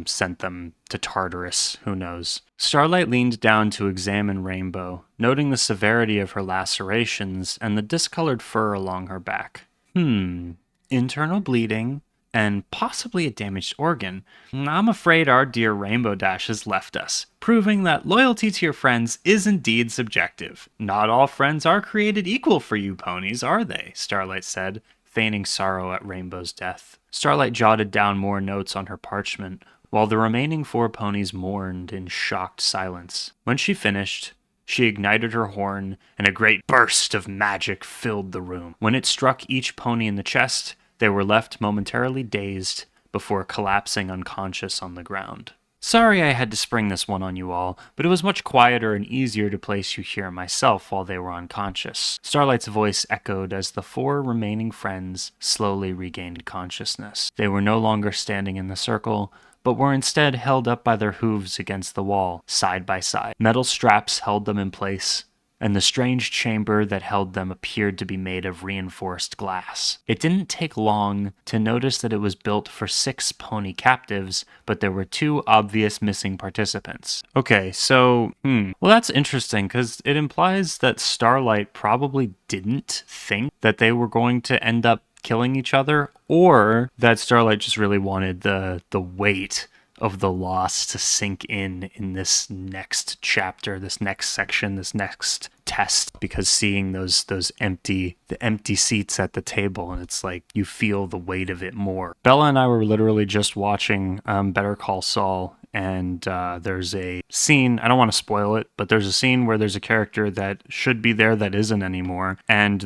sent them to Tartarus. Who knows? Starlight leaned down to examine Rainbow, noting the severity of her lacerations and the discolored fur along her back. Internal bleeding and possibly a damaged organ. I'm afraid our dear Rainbow Dash has left us, proving that loyalty to your friends is indeed subjective. Not all friends are created equal for you ponies, are they? Starlight said, feigning sorrow at Rainbow's death. Starlight jotted down more notes on her parchment, while the remaining 4 ponies mourned in shocked silence. When she finished, she ignited her horn, and a great burst of magic filled the room. When it struck each pony in the chest, they were left momentarily dazed before collapsing unconscious on the ground. Sorry I had to spring this one on you all, but it was much quieter and easier to place you here myself while they were unconscious. Starlight's voice echoed as the 4 remaining friends slowly regained consciousness. They were no longer standing in the circle, but were instead held up by their hooves against the wall, side by side. Metal straps held them in place, and the strange chamber that held them appeared to be made of reinforced glass. It didn't take long to notice that it was built for 6 pony captives, but there were 2 obvious missing participants. Okay, so, well, that's interesting, because it implies that Starlight probably didn't think that they were going to end up killing each other, or that Starlight just really wanted the weight of the loss to sink in this next chapter, this next section, this next test, because seeing the empty seats at the table, and it's like you feel the weight of it more. Bella and I were literally just watching Better Call Saul, and there's a scene, I don't want to spoil it, but there's a scene where there's a character that should be there that isn't anymore, and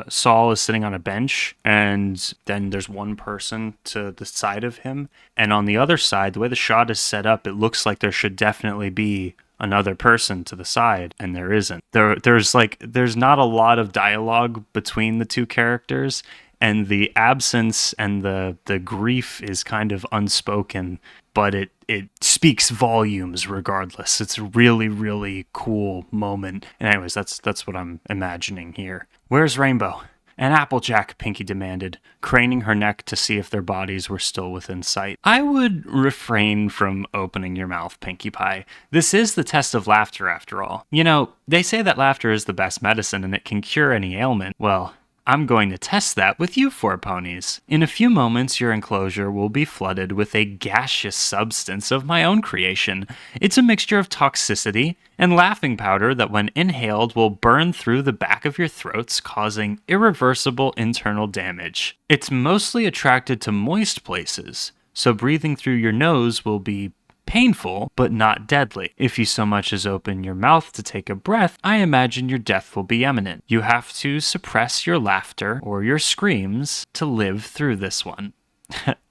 Saul is sitting on a bench, and then there's one person to the side of him, and on the other side, the way the shot is set up, it looks like there should definitely be another person to the side, and there isn't. There's not a lot of dialogue between the two characters, and the absence and the grief is kind of unspoken, but it speaks volumes regardless. It's a really, really cool moment. And anyways, that's what I'm imagining here. Where's Rainbow? An Applejack, Pinky demanded, craning her neck to see if their bodies were still within sight. I would refrain from opening your mouth, Pinkie Pie. This is the test of laughter, after all. You know, they say that laughter is the best medicine and it can cure any ailment. Well, I'm going to test that with you four ponies. In a few moments, your enclosure will be flooded with a gaseous substance of my own creation. It's a mixture of toxicity and laughing powder that when inhaled will burn through the back of your throats, causing irreversible internal damage. It's mostly attracted to moist places, so breathing through your nose will be painful, but not deadly. If you so much as open your mouth to take a breath, I imagine your death will be imminent. You have to suppress your laughter or your screams to live through this one.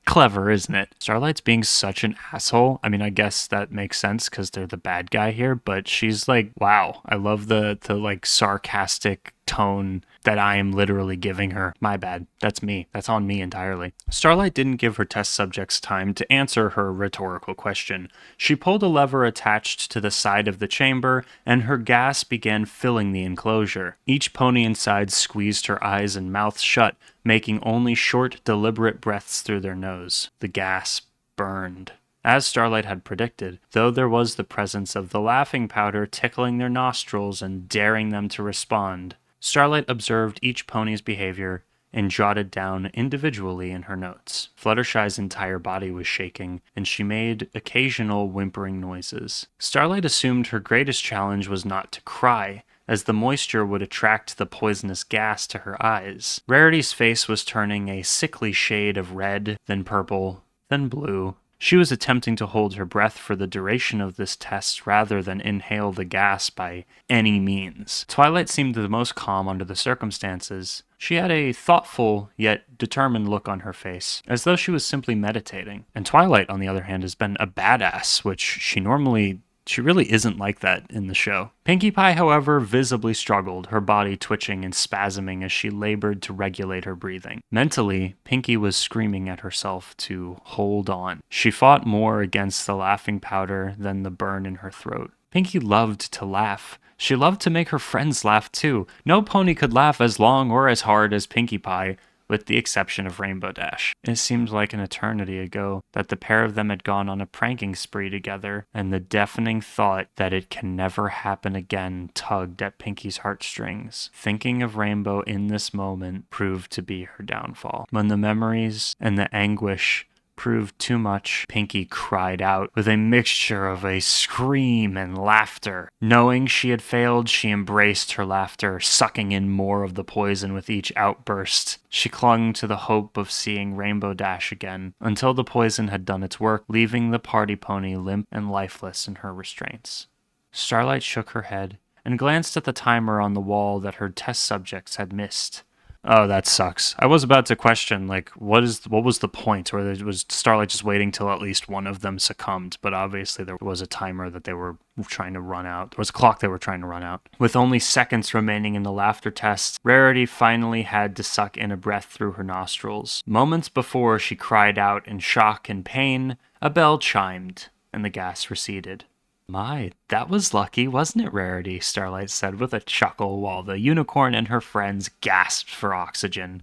Clever, isn't it? Starlight's being such an asshole. I mean, I guess that makes sense because they're the bad guy here, but she's like, wow, I love the like sarcastic tone that I am literally giving her. My bad. That's me. That's on me entirely. Starlight didn't give her test subjects time to answer her rhetorical question. She pulled a lever attached to the side of the chamber, and her gas began filling the enclosure. Each pony inside squeezed her eyes and mouth shut, making only short, deliberate breaths through their nose. The gas burned. As Starlight had predicted, though there was the presence of the laughing powder tickling their nostrils and daring them to respond, Starlight observed each pony's behavior and jotted down individually in her notes. Fluttershy's entire body was shaking, and she made occasional whimpering noises. Starlight assumed her greatest challenge was not to cry, as the moisture would attract the poisonous gas to her eyes. Rarity's face was turning a sickly shade of red, then purple, then blue. She was attempting to hold her breath for the duration of this test rather than inhale the gas by any means. Twilight seemed the most calm under the circumstances. She had a thoughtful yet determined look on her face, as though she was simply meditating. And Twilight, on the other hand, has been a badass, which she really isn't like that in the show. Pinkie Pie, however, visibly struggled, her body twitching and spasming as she labored to regulate her breathing. Mentally, Pinkie was screaming at herself to hold on. She fought more against the laughing powder than the burn in her throat. Pinkie loved to laugh. She loved to make her friends laugh too. No pony could laugh as long or as hard as Pinkie Pie, with the exception of Rainbow Dash. It seemed like an eternity ago that the pair of them had gone on a pranking spree together, and the deafening thought that it can never happen again tugged at Pinkie's heartstrings. Thinking of Rainbow in this moment proved to be her downfall. When the memories and the anguish proved too much, Pinkie cried out with a mixture of a scream and laughter. Knowing she had failed, she embraced her laughter, sucking in more of the poison with each outburst. She clung to the hope of seeing Rainbow Dash again, until the poison had done its work, leaving the party pony limp and lifeless in her restraints. Starlight shook her head and glanced at the timer on the wall that her test subjects had missed. Oh, that sucks. I was about to question, like, what was the point? Or was Starlight just waiting till at least one of them succumbed? But obviously there was a timer that they were trying to run out. There was a clock they were trying to run out. With only seconds remaining in the laughter test, Rarity finally had to suck in a breath through her nostrils. Moments before she cried out in shock and pain, a bell chimed, and the gas receded. My, that was lucky, wasn't it, Rarity? Starlight said with a chuckle while the unicorn and her friends gasped for oxygen.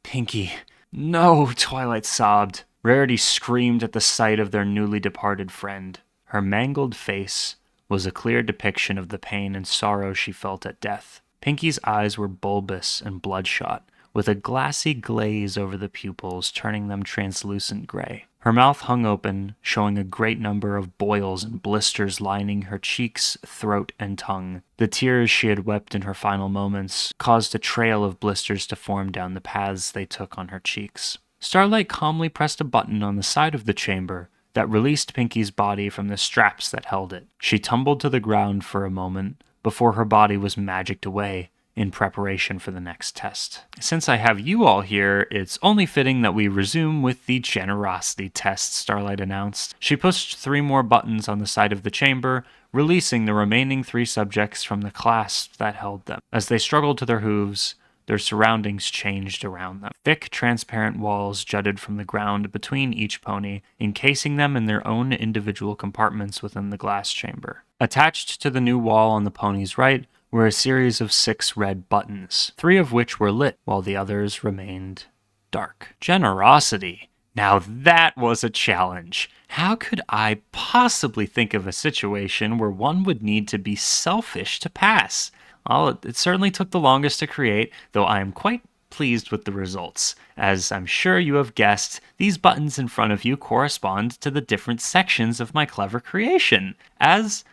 Pinkie. No, Twilight sobbed. Rarity screamed at the sight of their newly departed friend. Her mangled face was a clear depiction of the pain and sorrow she felt at death. Pinkie's eyes were bulbous and bloodshot, with a glassy glaze over the pupils, turning them translucent gray. Her mouth hung open, showing a great number of boils and blisters lining her cheeks, throat, and tongue. The tears she had wept in her final moments caused a trail of blisters to form down the paths they took on her cheeks. Starlight calmly pressed a button on the side of the chamber that released Pinky's body from the straps that held it. She tumbled to the ground for a moment before her body was magicked away in preparation for the next test. Since I have you all here, it's only fitting that we resume with the generosity test, Starlight announced. She pushed 3 more buttons on the side of the chamber, releasing the remaining 3 subjects from the clasp that held them. As they struggled to their hooves, their surroundings changed around them. Thick, transparent walls jutted from the ground between each pony, encasing them in their own individual compartments within the glass chamber. Attached to the new wall on the pony's right were a series of 6 red buttons, 3 of which were lit, while the others remained dark. Generosity. Now that was a challenge. How could I possibly think of a situation where one would need to be selfish to pass? Well, it certainly took the longest to create, though I am quite pleased with the results. As I'm sure you have guessed, these buttons in front of you correspond to the different sections of my clever creation. As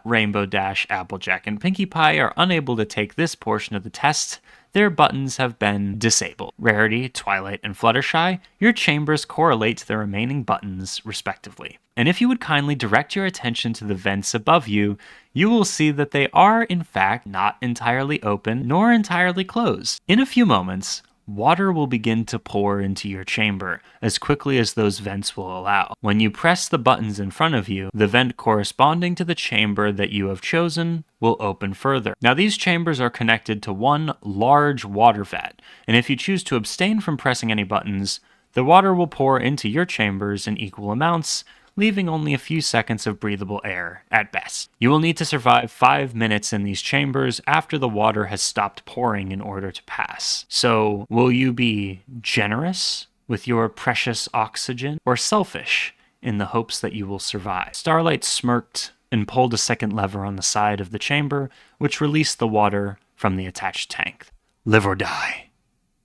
Rainbow Dash, Applejack, and Pinkie Pie are unable to take this portion of the test, their buttons have been disabled. Rarity, Twilight, and Fluttershy, your chambers correlate to the remaining buttons, respectively. And if you would kindly direct your attention to the vents above you, you will see that they are, in fact, not entirely open nor entirely closed. In a few moments, water will begin to pour into your chamber as quickly as those vents will allow. When you press the buttons in front of you, the vent corresponding to the chamber that you have chosen will open further. Now, these chambers are connected to one large water vat, and if you choose to abstain from pressing any buttons, the water will pour into your chambers in equal amounts, leaving only a few seconds of breathable air at best. You will need to survive 5 minutes in these chambers after the water has stopped pouring in order to pass. So, will you be generous with your precious oxygen, or selfish in the hopes that you will survive? Starlight smirked and pulled a second lever on the side of the chamber, which released the water from the attached tank. Live or die.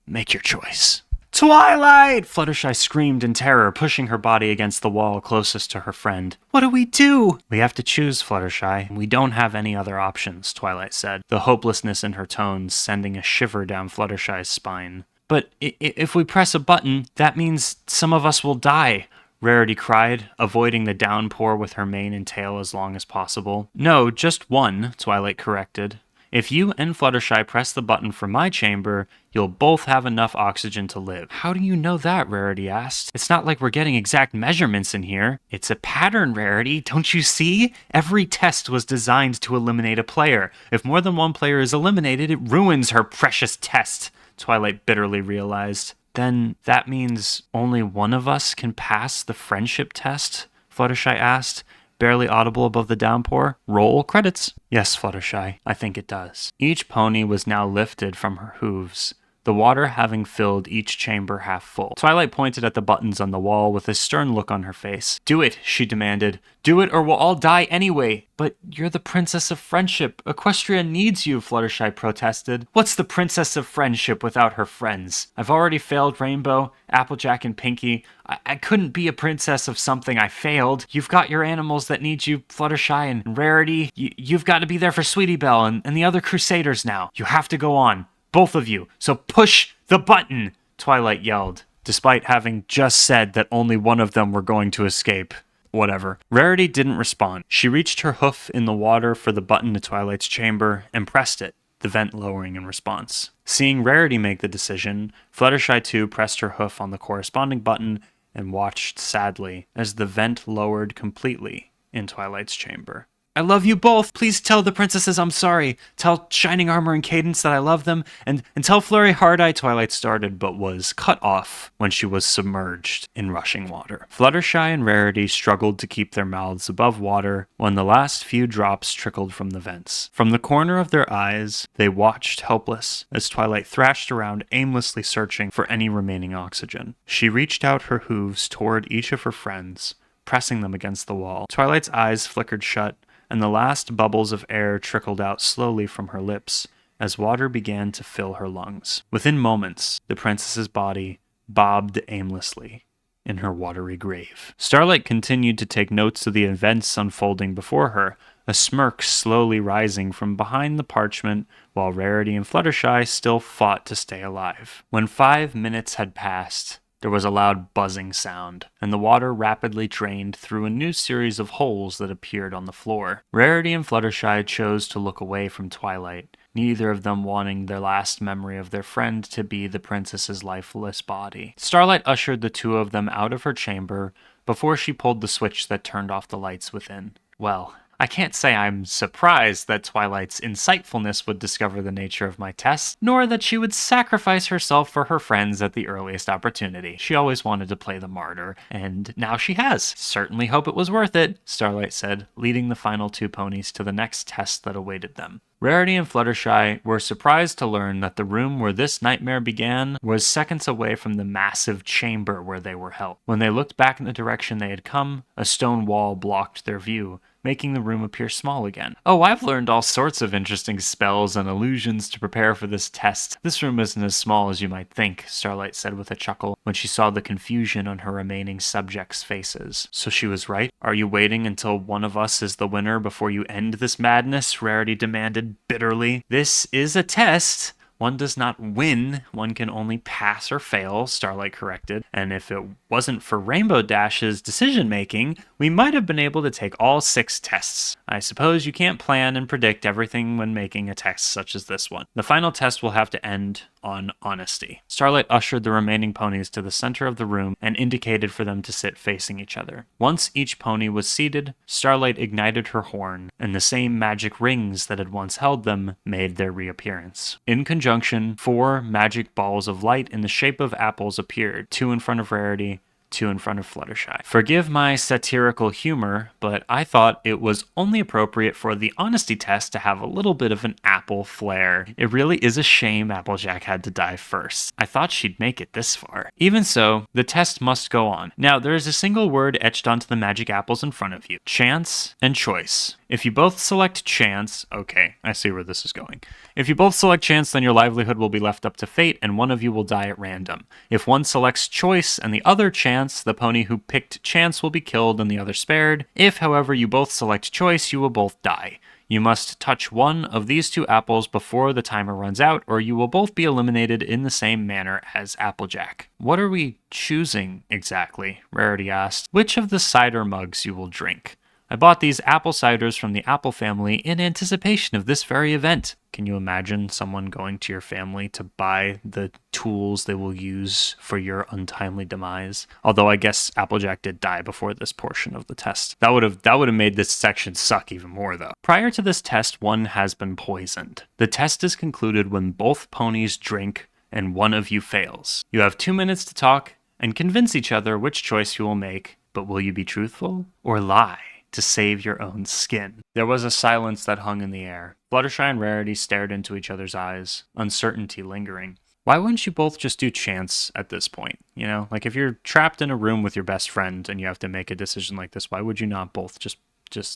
Make your choice. Twilight! Fluttershy screamed in terror, pushing her body against the wall closest to her friend. What do we do? We have to choose, Fluttershy. We don't have any other options, Twilight said, the hopelessness in her tones sending a shiver down Fluttershy's spine. But if we press a button, that means some of us will die, Rarity cried, avoiding the downpour with her mane and tail as long as possible. No, just one, Twilight corrected. If you and Fluttershy press the button for my chamber, you'll both have enough oxygen to live. How do you know that? Rarity asked. It's not like we're getting exact measurements in here. It's a pattern, Rarity. Don't you see? Every test was designed to eliminate a player. If more than one player is eliminated, it ruins her precious test, Twilight bitterly realized. Then that means only one of us can pass the friendship test? Fluttershy asked, barely audible above the downpour. Roll credits. Yes, Fluttershy, I think it does. Each pony was now lifted from her hooves, the water having filled each chamber half full. Twilight pointed at the buttons on the wall with a stern look on her face. Do it, she demanded. Do it or we'll all die anyway. But you're the Princess of Friendship. Equestria needs you, Fluttershy protested. What's the Princess of Friendship without her friends? I've already failed Rainbow, Applejack, and Pinkie. I couldn't be a princess of something I failed. You've got your animals that need you, Fluttershy and Rarity. You've got to be there for Sweetie Belle and the other Crusaders now. You have to go on. Both of you. So push the button, Twilight yelled, despite having just said that only one of them were going to escape. Whatever. Rarity didn't respond. She reached her hoof in the water for the button to Twilight's chamber and pressed it, the vent lowering in response. Seeing Rarity make the decision, Fluttershy too pressed her hoof on the corresponding button and watched sadly as the vent lowered completely in Twilight's chamber. I love you both. Please tell the princesses I'm sorry. Tell Shining Armor and Cadence that I love them. And tell Flurry Hard-Eye, Twilight started, but was cut off when she was submerged in rushing water. Fluttershy and Rarity struggled to keep their mouths above water when the last few drops trickled from the vents. From the corner of their eyes, they watched helpless as Twilight thrashed around aimlessly searching for any remaining oxygen. She reached out her hooves toward each of her friends, pressing them against the wall. Twilight's eyes flickered shut, and the last bubbles of air trickled out slowly from her lips as water began to fill her lungs. Within moments, the princess's body bobbed aimlessly in her watery grave. Starlight continued to take notes of the events unfolding before her, a smirk slowly rising from behind the parchment while Rarity and Fluttershy still fought to stay alive. When 5 minutes had passed, There was a loud buzzing sound, and the water rapidly drained through a new series of holes that appeared on the floor. Rarity and Fluttershy chose to look away from Twilight, neither of them wanting their last memory of their friend to be the princess's lifeless body. Starlight ushered the two of them out of her chamber before she pulled the switch that turned off the lights within. Well, I can't say I'm surprised that Twilight's insightfulness would discover the nature of my test, nor that she would sacrifice herself for her friends at the earliest opportunity. She always wanted to play the martyr, and now she has. Certainly hope it was worth it, Starlight said, leading the final two ponies to the next test that awaited them. Rarity and Fluttershy were surprised to learn that the room where this nightmare began was seconds away from the massive chamber where they were held. When they looked back in the direction they had come, a stone wall blocked their view, making the room appear small again. Oh, I've learned all sorts of interesting spells and illusions to prepare for this test. This room isn't as small as you might think, Starlight said with a chuckle when she saw the confusion on her remaining subjects' faces. So she was right? Are you waiting until one of us is the winner before you end this madness? Rarity demanded bitterly. This is a test. One does not win, one can only pass or fail, Starlight corrected. And if it wasn't for Rainbow Dash's decision-making, we might have been able to take all 6 tests. I suppose you can't plan and predict everything when making a test such as this one. The final test will have to end on honesty. Starlight ushered the remaining ponies to the center of the room and indicated for them to sit facing each other. Once each pony was seated, Starlight ignited her horn, and the same magic rings that had once held them made their reappearance. In conjunction, 4 magic balls of light in the shape of apples appeared, 2 in front of Rarity, 2 in front of Fluttershy. Forgive my satirical humor, but I thought it was only appropriate for the honesty test to have a little bit of an apple flair. It really is a shame Applejack had to die first. I thought she'd make it this far. Even so, the test must go on. Now, there is a single word etched onto the magic apples in front of you. Chance and choice. If you both select chance, okay, I see where this is going. If you both select chance, then your livelihood will be left up to fate, and one of you will die at random. If one selects choice and the other chance, the pony who picked chance will be killed and the other spared. If, however, you both select choice, you will both die. You must touch one of these 2 apples before the timer runs out, or you will both be eliminated in the same manner as Applejack. What are we choosing exactly? Rarity asked. Which of the cider mugs you will drink? I bought these apple ciders from the Apple family in anticipation of this very event. Can you imagine someone going to your family to buy the tools they will use for your untimely demise? Although I guess Applejack did die before this portion of the test. That would have made this section suck even more though. Prior to this test, one has been poisoned. The test is concluded when both ponies drink and one of you fails. You have 2 minutes to talk and convince each other which choice you will make, but will you be truthful or lie to save your own skin? There was a silence that hung in the air. Fluttershy and Rarity stared into each other's eyes, uncertainty lingering. Why wouldn't you both just do chance at this point? You know, like if you're trapped in a room with your best friend and you have to make a decision like this, why would you not both just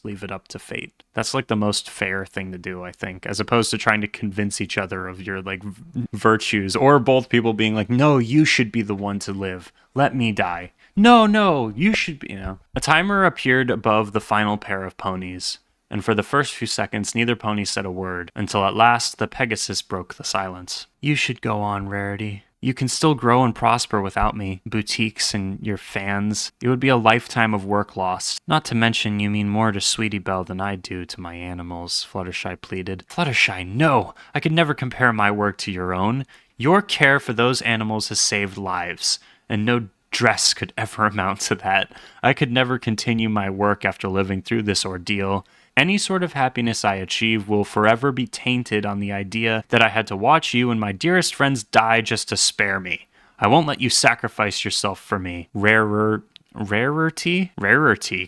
leave it up to fate? That's like the most fair thing to do, I think, as opposed to trying to convince each other of your like virtues, or both people being like, no, you should be the one to live. Let me die. No, you should be, A timer appeared above the final pair of ponies, and for the first few seconds, neither pony said a word, until at last the Pegasus broke the silence. You should go on, Rarity. You can still grow and prosper without me, boutiques and your fans. It would be a lifetime of work lost. Not to mention you mean more to Sweetie Belle than I do to my animals, Fluttershy pleaded. Fluttershy, no! I could never compare my work to your own. Your care for those animals has saved lives, and no dress could ever amount to that. I could never continue my work after living through this ordeal. Any sort of happiness I achieve will forever be tainted on the idea that I had to watch you and my dearest friends die just to spare me. I won't let you sacrifice yourself for me. Rarity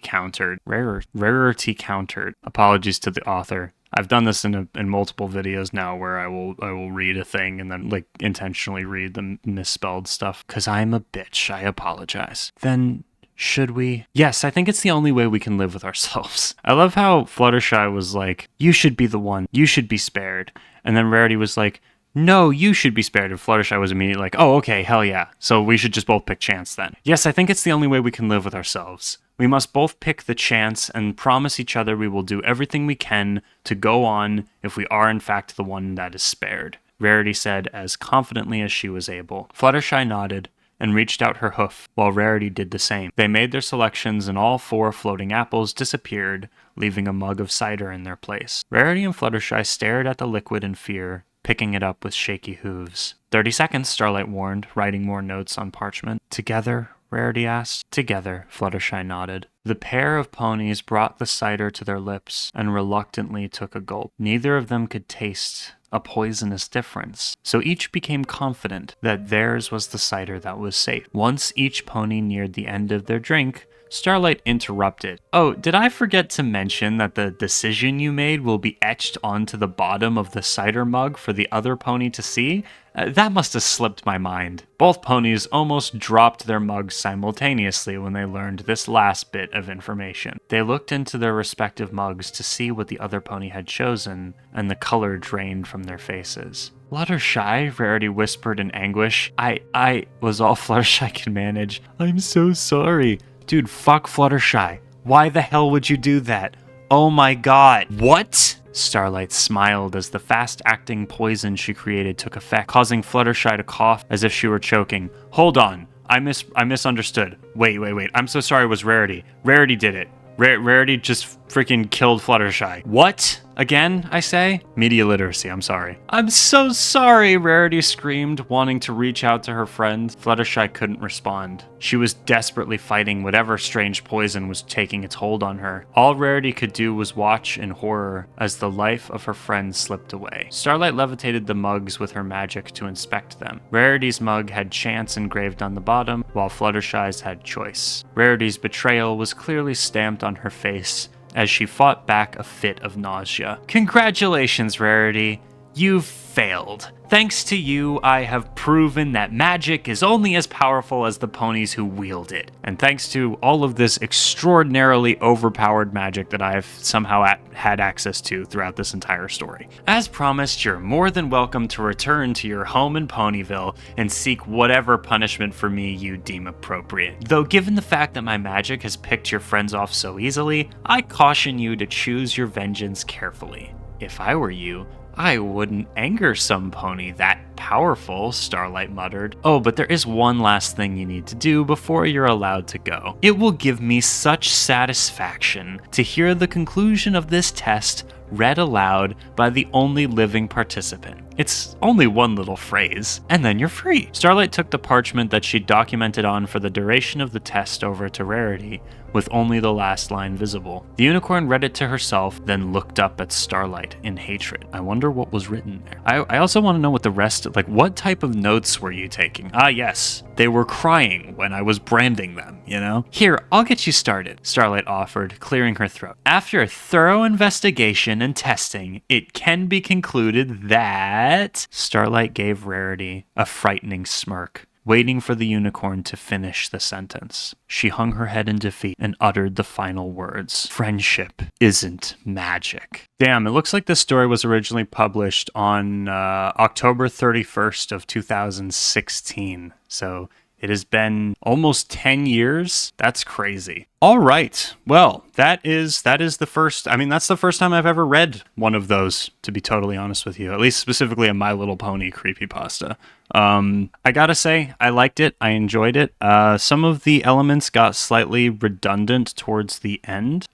countered. Rarity countered. Apologies to the author. I've done this in multiple videos now where I will read a thing and then like intentionally read the misspelled stuff. 'Cause I'm a bitch. I apologize. Then should we? Yes, I think it's the only way we can live with ourselves. I love how Fluttershy was like, you should be the one. You should be spared. And then Rarity was like, no, you should be spared. And Fluttershy was immediately like, oh, okay, hell yeah. So we should just both pick chance then. Yes, I think it's the only way we can live with ourselves. We must both pick the chance and promise each other we will do everything we can to go on if we are in fact the one that is spared, Rarity said as confidently as she was able. Fluttershy nodded, and reached out her hoof, while Rarity did the same. They made their selections, and all 4 floating apples disappeared, leaving a mug of cider in their place. Rarity and Fluttershy stared at the liquid in fear, picking it up with shaky hooves. 30 seconds, Starlight warned, writing more notes on parchment. Together? Rarity asked. Together, Fluttershy nodded. The pair of ponies brought the cider to their lips and reluctantly took a gulp. Neither of them could taste a poisonous difference, so each became confident that theirs was the cider that was safe. Once each pony neared the end of their drink, Starlight interrupted. Oh, did I forget to mention that the decision you made will be etched onto the bottom of the cider mug for the other pony to see? That must have slipped my mind. Both ponies almost dropped their mugs simultaneously when they learned this last bit of information. They looked into their respective mugs to see what the other pony had chosen, and the color drained from their faces. Fluttershy, Rarity whispered in anguish. I was all Fluttershy could manage. I'm so sorry. Dude, fuck Fluttershy. Why the hell would you do that? Oh my god. What? Starlight smiled as the fast-acting poison she created took effect, causing Fluttershy to cough as if she were choking. Hold on. I misunderstood. Wait. I'm so sorry it was Rarity. Rarity did it. Rarity just freaking killed Fluttershy. What? Again, I say? Media literacy, I'm sorry. I'm so sorry, Rarity screamed, wanting to reach out to her friend. Fluttershy couldn't respond. She was desperately fighting whatever strange poison was taking its hold on her. All Rarity could do was watch in horror as the life of her friend slipped away. Starlight levitated the mugs with her magic to inspect them. Rarity's mug had chance engraved on the bottom, while Fluttershy's had choice. Rarity's betrayal was clearly stamped on her face as she fought back a fit of nausea. Congratulations, Rarity. You've failed. Thanks to you, I have proven that magic is only as powerful as the ponies who wield it. And thanks to all of this extraordinarily overpowered magic that I've somehow had access to throughout this entire story. As promised, you're more than welcome to return to your home in Ponyville and seek whatever punishment for me you deem appropriate. Though given the fact that my magic has picked your friends off so easily, I caution you to choose your vengeance carefully. If I were you, I wouldn't anger some pony that powerful, Starlight muttered. Oh, but there is one last thing you need to do before you're allowed to go. It will give me such satisfaction to hear the conclusion of this test read aloud by the only living participant. It's only one little phrase, and then you're free. Starlight took the parchment that she'd documented on for the duration of the test over to Rarity, with only the last line visible. The unicorn read it to herself, then looked up at Starlight in hatred. I wonder what was written there. I also want to know what the rest, what type of notes were you taking? Ah, yes. They were crying when I was branding them, you know? Here, I'll get you started, Starlight offered, clearing her throat. After a thorough investigation and testing, it can be concluded that... Starlight gave Rarity a frightening smirk, waiting for the unicorn to finish the sentence. She hung her head in defeat and uttered the final words. Friendship isn't magic. Damn, it looks like this story was originally published on October 31st of 2016. So it has been almost 10 years. That's crazy. All right. Well, that is the first, that's the first time I've ever read one of those, to be totally honest with you, at least specifically a My Little Pony creepypasta. I gotta say, I liked it. I enjoyed it. Some of the elements got slightly redundant towards the end,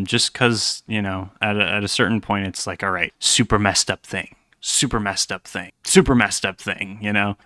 just because, at a certain point, it's like, all right, super messed up thing. Super messed up thing.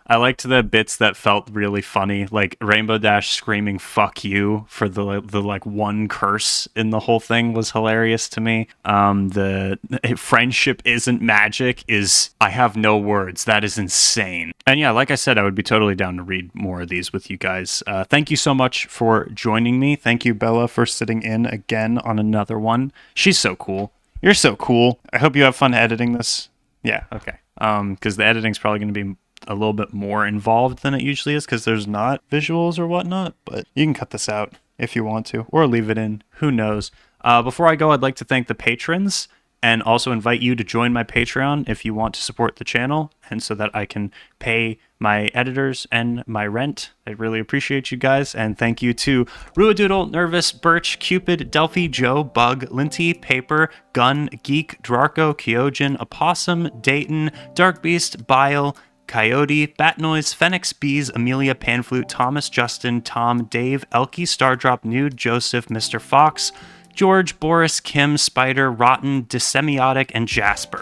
I liked the bits that felt really funny, like Rainbow Dash screaming "fuck you" for the one curse in the whole thing was hilarious to me. The friendship isn't magic is, I have no words. That is insane. And yeah, like I said, I would be totally down to read more of these with you guys. Thank you so much for joining me. Thank you, Bella, for sitting in again on another one. She's so cool. You're so cool. I hope you have fun editing this. Yeah, okay. Because the editing's probably going to be a little bit more involved than it usually is because there's not visuals or whatnot, but you can cut this out if you want to, or leave it in. Who knows? Before I go, I'd like to thank the patrons and also invite you to join my Patreon if you want to support the channel and so that I can pay my editors and my rent. I really appreciate you guys, and thank you to Ruadoodle, Nervous, Birch, Cupid, Delphi, Joe, Bug, Linty, Paper, Gun, Geek, Draco, Kyojin, Opossum, Dayton, Dark Beast, Bile, Coyote, Bat Noise, Phoenix, Bees, Amelia, Panflute, Thomas, Justin, Tom, Dave, Elkie, Stardrop, Nude, Joseph, Mr. Fox, George, Boris, Kim, Spider, Rotten, Dissemiotic, and Jasper.